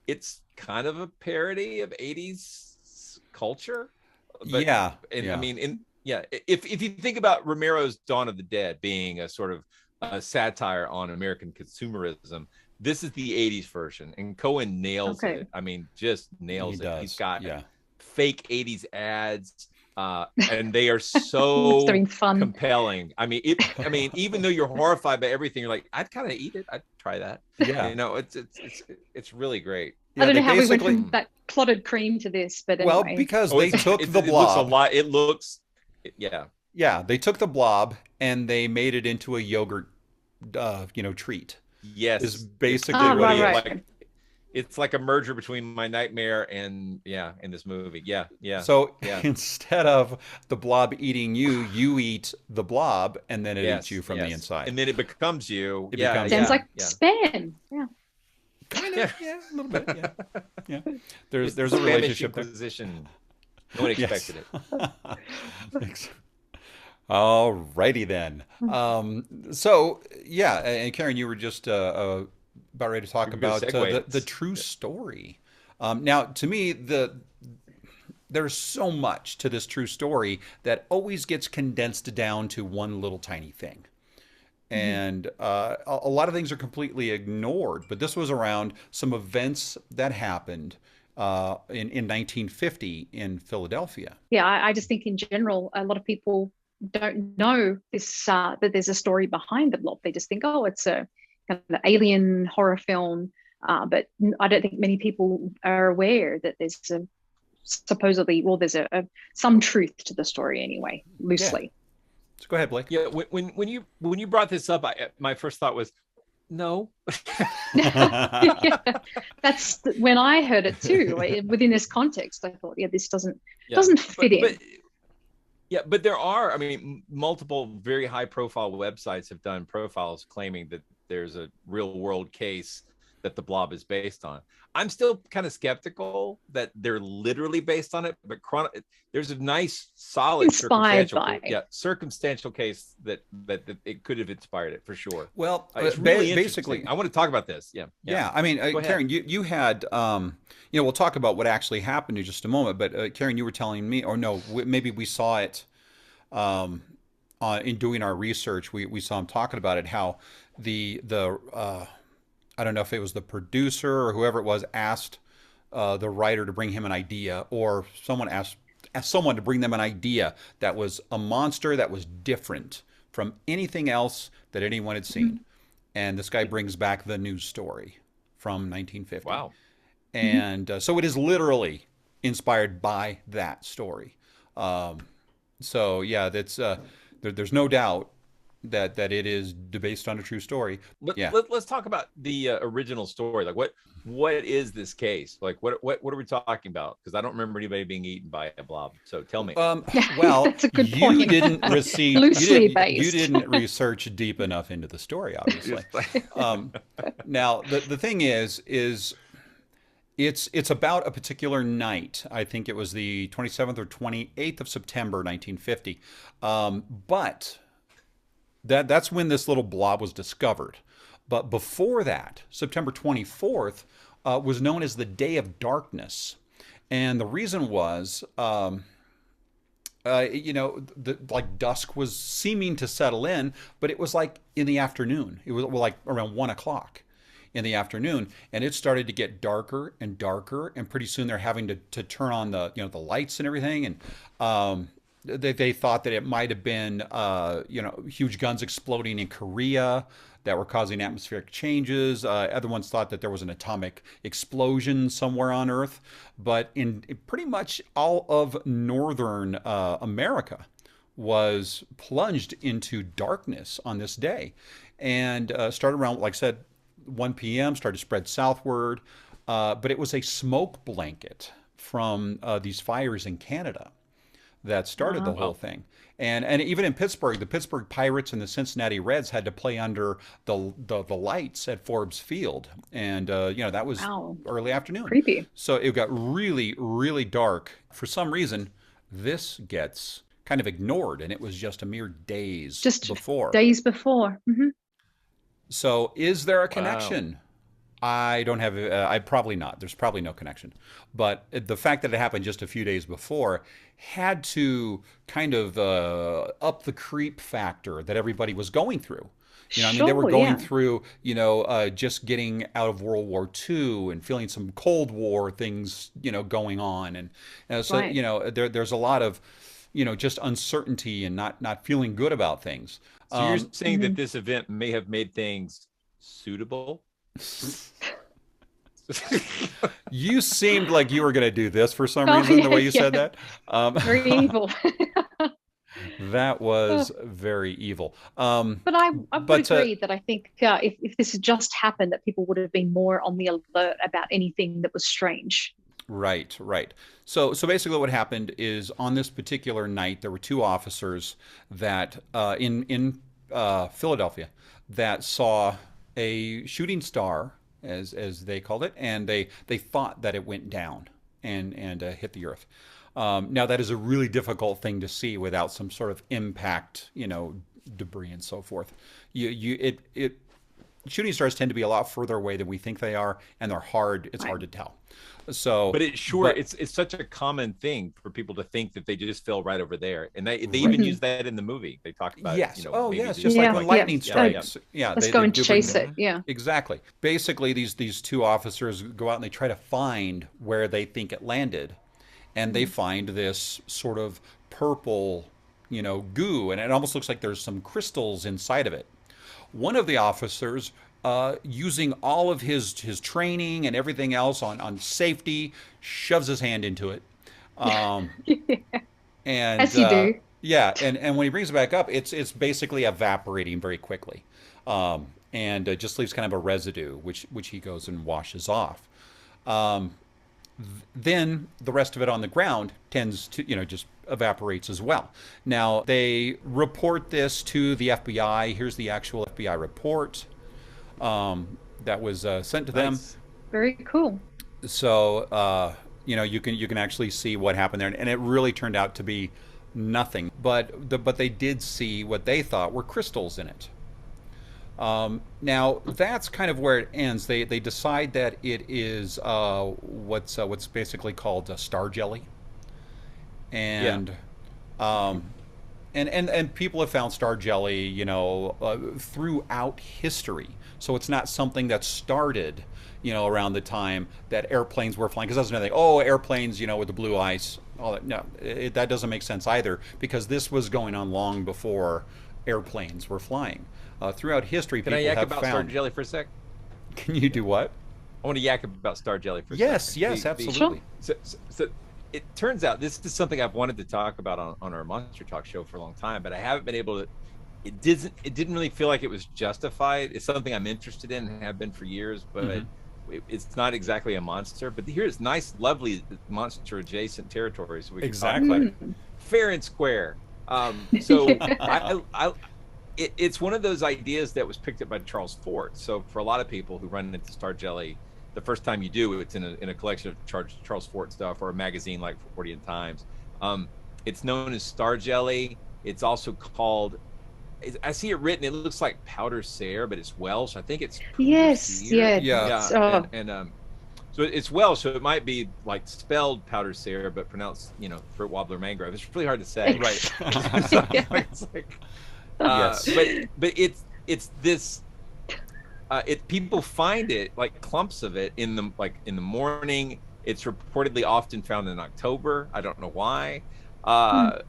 It's kind of a parody of 80s culture. But, Yeah, and yeah. I mean, if you think about Romero's Dawn of the Dead being a sort of satire on American consumerism, this is the 80s version, and Cohen nails Okay. it. I mean, just nails He it. does. He's got Yeah. fake 80s ads, and they are so Doing fun. compelling. I mean, even though you're horrified by everything, you're like, I'd kind of eat it. I'd try that. Yeah. It's really great. I don't they know how we went basically- from that clotted cream to this, but Well, anyway. because Oh, they it's- took it- the it looks a Blob. lot. It looks, yeah. Yeah, they took the Blob and they made it into a yogurt, treat. Yes, Is basically Oh, what he right, is. right. Like, it's like a merger between My Nightmare and in this movie. Yeah. So Yeah. instead of the Blob eating you, you eat the Blob, and then it Yes, eats you from the yes. inside. and then it becomes you. It yeah, becomes- Sounds like yeah. spam. Yeah. Kind Yeah. of, yeah, a little bit, yeah. Yeah. There's It's a the relationship Spanish there. Inquisition. No one Yes. expected it. Thanks. All righty then. So yeah, and Karen, you were just about ready to talk We were gonna about segue. the true story. Now, to me, there's so much to this true story that always gets condensed down to one little tiny thing. And a lot of things are completely ignored, but this was around some events that happened in 1950 in Philadelphia. Yeah, I just think in general, a lot of people don't know this that there's a story behind the Blob. They just think, oh, it's a kind of an alien horror film. But I don't think many people are aware that there's there's some truth to the story anyway, loosely. So go ahead, Blake. Yeah. When you brought this up, my first thought was, no. Yeah, that's when I heard it too. Within this context, I thought, yeah, this doesn't fit in. But there are, I mean, multiple very high profile websites have done profiles claiming that there's a real world case that the Blob is based on. I'm still kind of skeptical that they're literally based on it, but there's a nice, solid circumstantial case that it could have inspired it for sure. Well, it's really basically, I want to talk about this. Yeah. I mean, Karen, you had, we'll talk about what actually happened in just a moment. But Karen, you were telling me, or no, maybe we saw it in doing our research. We saw him talking about it. How the I don't know if it was the producer or whoever it was asked the writer to bring him an idea, or someone asked someone to bring them an idea that was a monster that was different from anything else that anyone had seen. And this guy brings back the news story from 1950. Wow. And so it is literally inspired by that story. So yeah, that's there's no doubt that it is based on a true story. Let's talk about the original story. Like, what is this case? Like, what are we talking about? Because I don't remember anybody being eaten by a blob. So tell me. Well, that's a good point. You didn't receive you didn't research deep enough into the story, obviously. Now the thing is it's about a particular night. I think it was the 27th or 28th of September 1950. But that's when this little blob was discovered. But before that, September 24th was known as the Day of Darkness. And the reason was, like dusk was seeming to settle in, but it was like in the afternoon. It was like around 1 o'clock in the afternoon, and it started to get darker and darker. And pretty soon they're having to turn on the lights and everything. And they thought that it might have been huge guns exploding in Korea that were causing atmospheric changes. Other ones thought that there was an atomic explosion somewhere on Earth. But in pretty much all of northern America was plunged into darkness on this day, and started around, like I said, 1 p.m., started to spread southward. But it was a smoke blanket from these fires in Canada that started the whole thing. And even in Pittsburgh, the Pittsburgh Pirates and the Cincinnati Reds had to play under the lights at Forbes Field. And, that was early afternoon. Creepy. So it got really, really dark. For some reason, this gets kind of ignored, and it was just a mere days before. Days before. Mm-hmm. So is there a connection? I don't have, I probably not. There's probably no connection. But the fact that it happened just a few days before had to kind of up the creep factor that everybody was going through. They were going through, just getting out of World War II and feeling some Cold War things, going on. And so, right. There's a lot of, just uncertainty and not feeling good about things. So you're saying that this event may have made things suitable? You seemed like you were going to do this for some reason, the way you said that. Very evil. That was very evil. But I would agree that I think if this had just happened, that people would have been more on the alert about anything that was strange. Right. So basically what happened is on this particular night, there were two officers that in Philadelphia that saw a shooting star, as they called it, and they thought that it went down and hit the earth. Now that is a really difficult thing to see without some sort of impact, debris and so forth. Shooting stars tend to be a lot further away than we think they are, and they're hard. It's hard to tell. So, but it's such a common thing for people to think that they just fell right over there, and they even use that in the movie. They talk about yes, just like when lightning strikes. Let's go and chase it. Yeah, exactly. Basically, these two officers go out and they try to find where they think it landed, and they find this sort of purple, goo, and it almost looks like there's some crystals inside of it. One of the officers, using all of his training and everything else on safety, shoves his hand into it. And as you do. Yeah, and when he brings it back up, it's basically evaporating very quickly, and just leaves kind of a residue, which he goes and washes off. Then the rest of it on the ground tends to, just evaporates as well. Now, they report this to the FBI. Here's the actual FBI report. that was sent to them. Nice. Very cool. So you can actually see what happened there, and it really turned out to be nothing. But they did see what they thought were crystals in it. Now that's kind of where it ends. They decide that it is what's basically called star jelly, Yeah. and um, and people have found star jelly, throughout history. So it's not something that started, around the time that airplanes were flying. Because that's another thing. Oh, airplanes, with the blue ice, all that. No, that doesn't make sense either. Because this was going on long before airplanes were flying. Throughout history, Can I people yak have about star found. jelly for a sec? Can you do what? I want to yak about star jelly for a Yes, second. yes, absolutely. So it turns out this is something I've wanted to talk about on our Monster Talk show for a long time, but I haven't been able to. It didn't really feel like it was justified. It's something I'm interested in and have been for years, but it's not exactly a monster. But here's nice, lovely monster adjacent territory, so we can talk about it fair and square. So it's one of those ideas that was picked up by Charles Fort. So for a lot of people who run into star jelly, the first time you do, it's in a collection of Charles Fort stuff or a magazine like 40 Times. It's known as star jelly. It's also called, I see it written, it looks like powder sare, but it's Welsh. I think it's Yes, yeah. Yeah. So it's Welsh, so it might be like spelled powder sare, but pronounced, fruit wobbler mangrove. It's really hard to say. Right. So it's like, Yes. but it's this. People find it like clumps of it in the morning. It's reportedly often found in October. I don't know why, but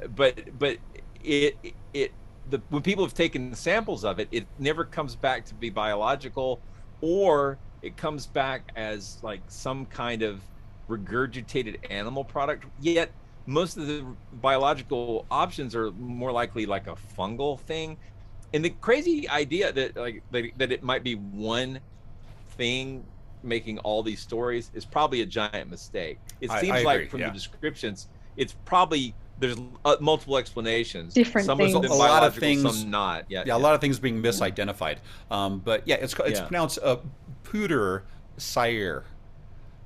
when people have taken samples of it, it never comes back to be biological, or it comes back as like some kind of regurgitated animal product. Yet most of the biological options are more likely like a fungal thing. And the crazy idea that it might be one thing making all these stories is probably a giant mistake. It seems I like agree, from yeah. the descriptions, it's probably there's multiple explanations. Different some things. of them A lot of biological, things- some not. Yeah, a lot of things being misidentified. But yeah, it's Yeah. pronounced Pooter Sire.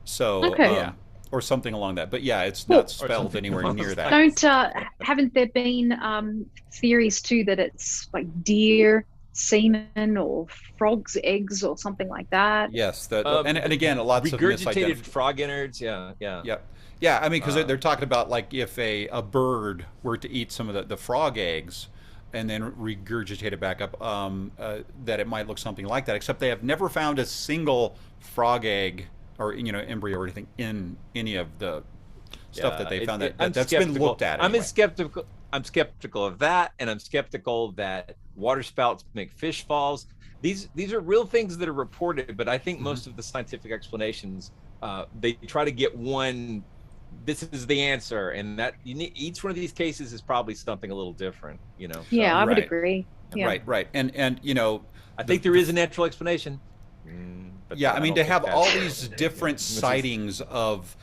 So Okay. Yeah. or something along that. But yeah, it's Well- not spelled something anywhere along near those that. lines. Haven't there been theories too that it's like deer semen or frogs eggs or something like that? Yes, and again, lots of regurgitated misidentified. frog innards. Yeah. Yeah. I mean, because they're talking about like if a bird were to eat some of the frog eggs and then regurgitate it back up, that it might look something like that. Except they have never found a single frog egg or embryo or anything in any of the stuff that they found that's been looked at. Anyway. I'm skeptical of that, and I'm skeptical that water spouts make fish falls. These are real things that are reported, but I think most of the scientific explanations, they try to get one. This is the answer, and that each one of these cases is probably something a little different. Yeah, I would Right. agree. Yeah. Right, and I think there is a natural explanation. But yeah, I mean, to don't have think all that's- these different sightings of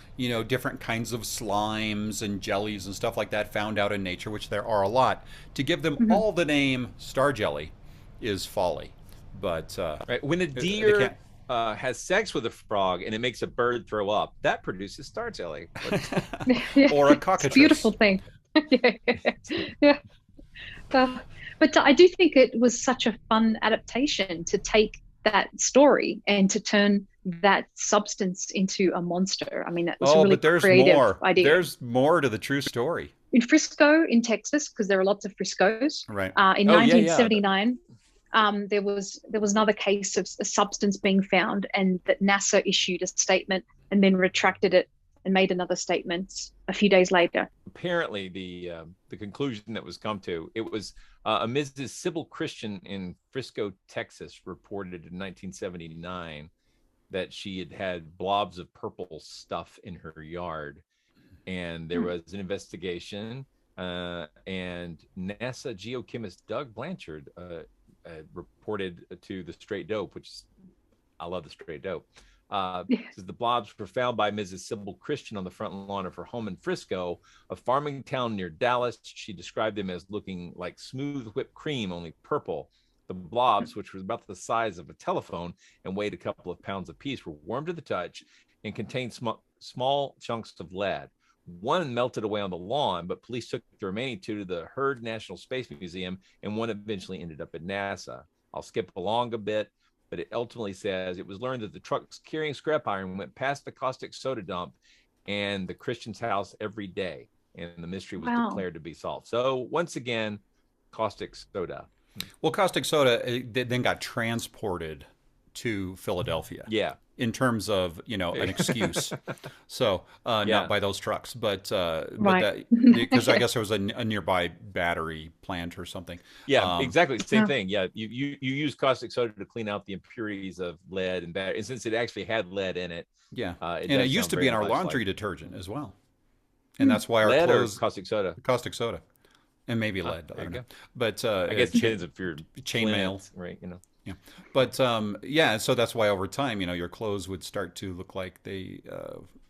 different kinds of slimes and jellies and stuff like that found out in nature, which there are a lot, to give them all the name star jelly is folly. But Right. When a they deer can't- has sex with a frog and it makes a bird throw up, that produces star jelly. or a It's cockatrice. a beautiful thing. Yeah. But I do think it was such a fun adaptation to take that story and to turn that substance into a monster. I mean, that was a really but there's creative more. idea. There's more to the true story. In Frisco, in Texas, because there are lots of Friscos. Right. In Oh, yeah, 1979, there was another case of a substance being found, and that NASA issued a statement and then retracted it and made another statement a few days later. Apparently, the conclusion that was come to, it was a Mrs. Sybil Christian in Frisco, Texas, reported in 1979 that she had had blobs of purple stuff in her yard, and there was an investigation, and NASA geochemist Doug Blanchard reported to the Straight Dope, which is, I love the Straight Dope. Says the blobs were found by Mrs. Sybil Christian on the front lawn of her home in Frisco, a farming town near Dallas. She described them as looking like smooth whipped cream, only purple. The blobs, which was about the size of a telephone and weighed a couple of pounds apiece, were warm to the touch and contained small chunks of lead. One melted away on the lawn, but police took the remaining two to the Hurd National Space Museum, and one eventually ended up at NASA. I'll skip along a bit, but it ultimately says it was learned that the trucks carrying scrap iron went past the caustic soda dump and the Christian's house every day, and the mystery was declared to be solved. So once again, caustic soda. Well, caustic soda then got transported to Philadelphia. Yeah. In terms of, an excuse. So not by those trucks, but because I guess there was a nearby battery plant or something. Yeah, exactly. Same thing. Yeah. You use caustic soda to clean out the impurities of lead and battery. And since it actually had lead in it. Yeah. It used to be in our laundry detergent as well. And that's why our lead clothes. Or caustic soda? Caustic soda. And maybe lead. I don't know. But I guess it if you're chainmail, right? Yeah, but so that's why over time, your clothes would start to look like they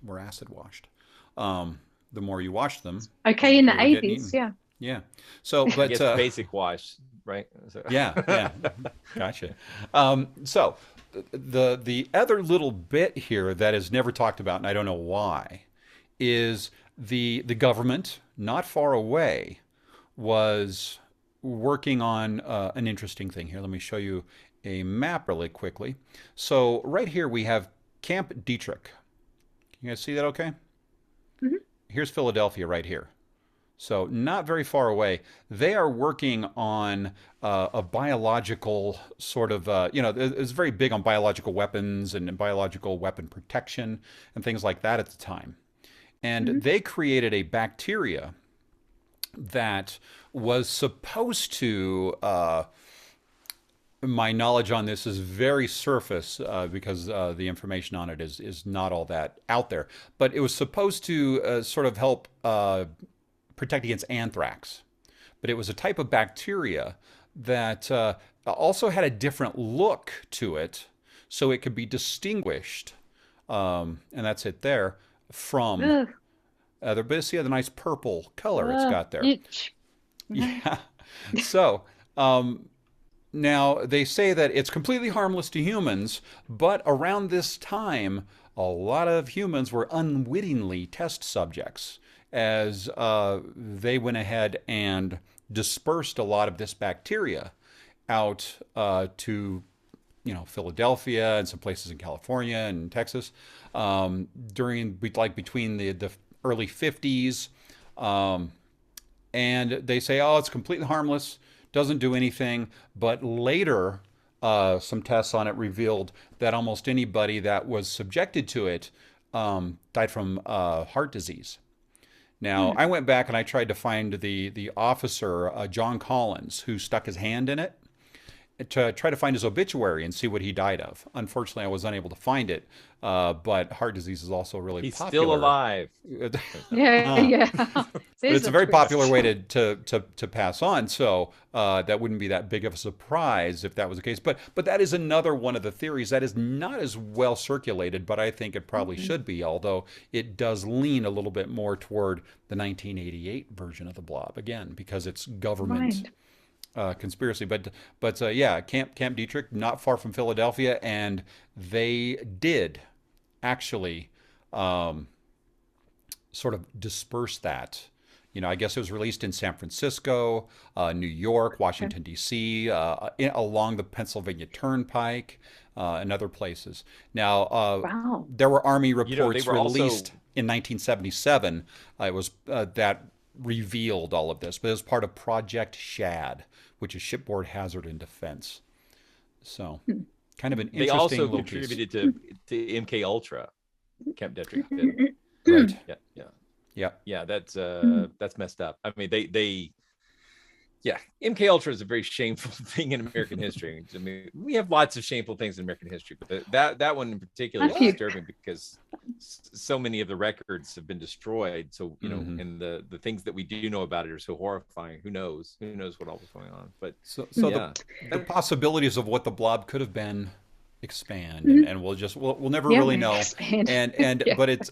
were acid washed. The more you wash them. Okay, in the 80s, yeah. Yeah. So, but basic wash, right? So. Yeah. Gotcha. So the other little bit here that is never talked about, and I don't know why, is the government not far away was working on an interesting thing here. Let me show you a map really quickly. So right here we have Camp Dietrich. Can you guys see that okay? Mm-hmm. Here's Philadelphia right here. So not very far away. They are working on a biological sort of, it's very big on biological weapons and biological weapon protection and things like that at the time. And they created a bacteria that was supposed to, my knowledge on this is very surface because the information on it is not all that out there, but it was supposed to sort of help protect against anthrax. But it was a type of bacteria that also had a different look to it, so it could be distinguished, and that's it there, from but see the nice purple color it's got there. Yeah. So now they say that it's completely harmless to humans, but around this time, a lot of humans were unwittingly test subjects as they went ahead and dispersed a lot of this bacteria out to Philadelphia and some places in California and Texas during between the early 50s. And they say, oh, it's completely harmless, doesn't do anything. But later, some tests on it revealed that almost anybody that was subjected to it died from heart disease. Now, I went back and I tried to find the officer, John Collins, who stuck his hand in it, to try to find his obituary and see what he died of. Unfortunately, I was unable to find it, but heart disease is also really He's popular. still alive. Yeah. It's a very popular way to pass on, so that wouldn't be that big of a surprise if that was the case. But that is another one of the theories that is not as well circulated, but I think it probably should be, although it does lean a little bit more toward the 1988 version of the Blob, again, because it's government conspiracy. But yeah, Camp Dietrich, not far from Philadelphia, and they did actually sort of disperse that. I guess it was released in San Francisco, New York, Washington, D.C., along the Pennsylvania Turnpike, and other places. Now, there were Army reports released in 1977. It was that revealed all of this, but it was part of Project Shad, which is Shipboard Hazard and Defense. So, kind of an interesting. They also little contributed piece. to MK Ultra. Camp Dietrich did. Right. Yeah. That's messed up. I mean, MK Ultra is a very shameful thing in American history. I mean, we have lots of shameful things in American history, but that one in particular is disturbing because so many of the records have been destroyed. So and the things that we do know about it are so horrifying. Who knows what all was going on? But the possibilities of what the Blob could have been expand, and we'll never really know. Expand. And but it's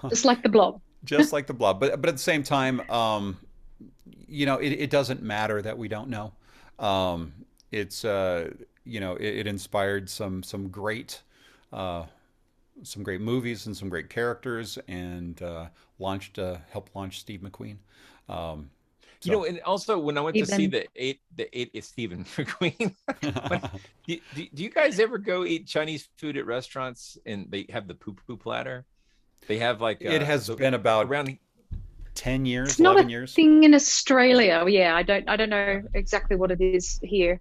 just like the Blob. Just like the Blob, but at the same time, it doesn't matter that we don't know. it's it inspired some great movies and some great characters, and helped launch Steve McQueen. Um, so And also when I went to see Even the eight is Stephen McQueen. Do you guys ever go eat Chinese food at restaurants and they have the poo poo platter? They have like it has been about around 10 years, it's not 11 a years. thing in Australia. Yeah, I don't know exactly what it is here.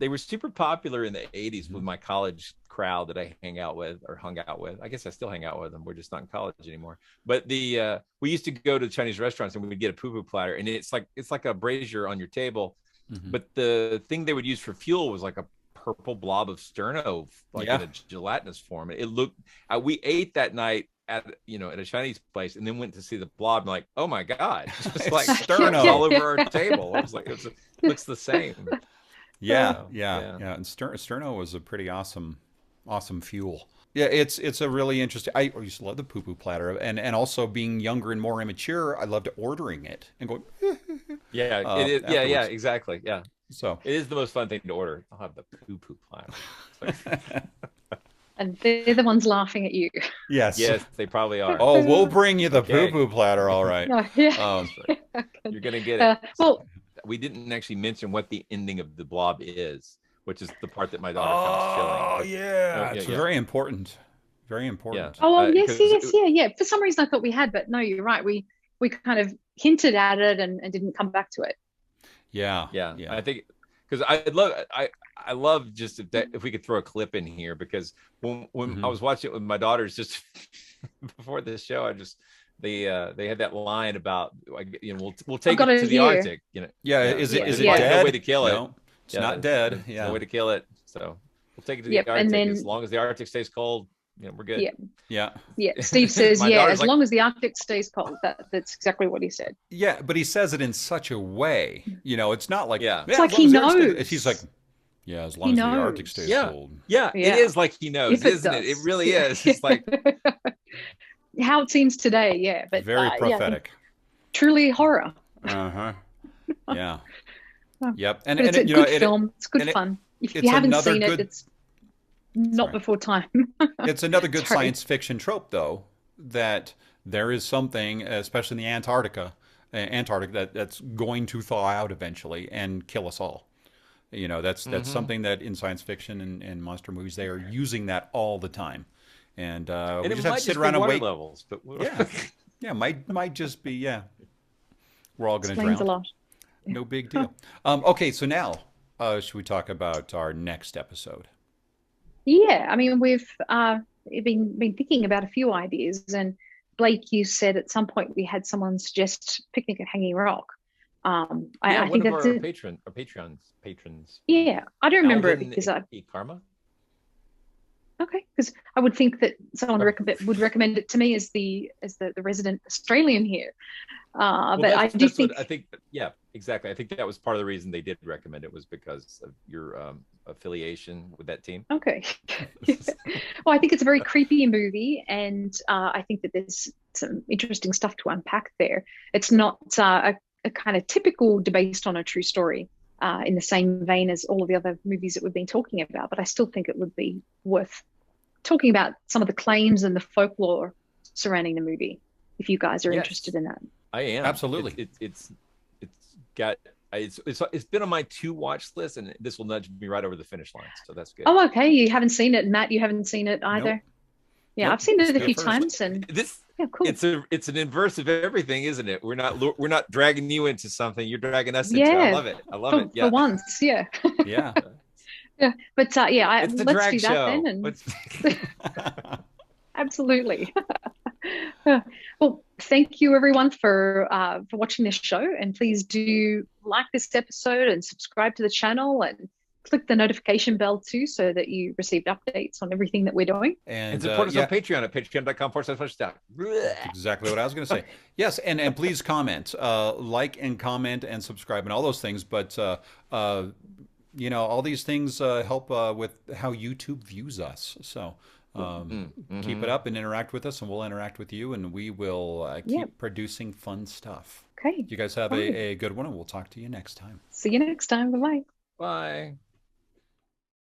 they were super popular in the 80s Mhm. with my college crowd that I hung out with. I guess I still hang out with them. We're just not in college anymore. But we used to go to Chinese restaurants and we'd get a poo poo platter, and it's like a brazier on your table. Mhm. But the thing they would use for fuel was like a purple blob of sterno, like Yeah. in a gelatinous form. It looked. We ate that night at a Chinese place, and then went to see the blob. And like, oh my god, just like It's sterno all sterno. over our table. I was like, it looks the same. Yeah, So, yeah, yeah. And sterno was a pretty awesome fuel. Yeah, it's a really interesting. I used to love the poo poo platter, and also being younger and more immature, I loved ordering it and going Yeah, it is. Yeah, afterwards. exactly. Yeah, So it is the most fun thing to order. I'll have the poo poo platter. It's like, And they're the ones laughing at you. yes. yes, they probably are. Oh, we'll bring you the Okay. poo poo platter, all right. No, yeah. Um, That's right. You're gonna get it. Well, We didn't actually mention what the ending of the blob is, which is the part that my daughter oh found chilling. yeah, Yeah, it's yeah. very important. Very important. oh, well, yes, 'Cause yes, yeah. For some reason, I thought we had, but no, you're right. We kind of hinted at it and didn't come back to it. Yeah, yeah, yeah. I think because I love just if we could throw a clip in here, because when Mhm. I was watching it with my daughters just before this show, they had that line about we'll take got it it to the here. Arctic. Yeah, Yeah. is Yeah, it yeah. There's dead? no way to kill it. No, it's Yeah, not dead. there's Yeah. no way to kill it. So we'll take it to Yep, the and Arctic. then As long as the Arctic stays cold, we're good. Yeah, Yeah. yeah. Steve says, My yeah, daughter's as like, long as the Arctic stays cold. That's exactly what he said. Yeah, but he says it in such a way. It's not like, Yeah. It's like as long he as the Arctic knows. He's like, yeah, as long He as the Arctic knows. stays Yeah. cold. yeah, Yeah. it is like he knows, If it isn't it? It does. really Yeah. is. It's like, How it seems today, yeah. But Very yeah, I think prophetic. truly horror. Uh-huh. Yeah. Oh. Yep. But it's a good film. It's good and fun. If it's you haven't another seen good- it, it's not Sorry. before time. It's another good Sorry. science fiction trope, though, that there is something, especially in the Antarctic, that's going to thaw out eventually and kill us all. That's Mhm. something that in science fiction and monster movies they are using that all the time, and we and it just have might to sit just around be and water wait. levels, but Yeah, yeah, might just be we're all going to Explains a drown. lot. No big deal. Okay, so now should we talk about our next episode? Yeah, I mean, we've been thinking about a few ideas, and Blake, you said at some point we had someone suggest Picnic at Hanging Rock. yeah, I one think of that's our it. patrons. Yeah, I don't remember it Alvin because Karma. because I would think that someone would recommend it to me as the resident Australian here. Well, But I do think what I think. Yeah, exactly. I think that was part of the reason they did recommend it, was because of your affiliation with that team. okay. Well, I think it's a very creepy movie, and I think that there's some interesting stuff to unpack there. It's not a kind of typical based on a true story in the same vein as all of the other movies that we've been talking about, but I still think it would be worth talking about some of the claims and the folklore surrounding the movie, if you guys are Yes. interested in that. I am Absolutely. It's got it's been on my to watch list, and this will nudge me right over the finish line. So that's good. Oh, okay. You haven't seen it, Matt. You haven't seen it either. Nope. Yeah, Nope. I've seen it a It's few first. times, and This yeah, cool. it's an inverse of everything, isn't it? We're not dragging you into something. You're dragging us into. Yeah. I love it. I love it. Yeah. For once, yeah. Yeah. Yeah, but yeah, It's the let's drag do that show. then. And What's- absolutely. Well, thank you everyone for watching this show, and please do like this episode and subscribe to the channel and click the notification bell too, so that you receive updates on everything that we're doing. and support us yeah, on Patreon at patreon.com/stuff. exactly what I was going to say. Yes, and please comment, like and comment and subscribe and all those things. But all these things help with how YouTube views us. So keep it up and interact with us, and we'll interact with you, and we will keep producing fun stuff. Okay. You guys have Fine. a good one, and we'll talk to you next time. See you next time. Bye bye. Bye.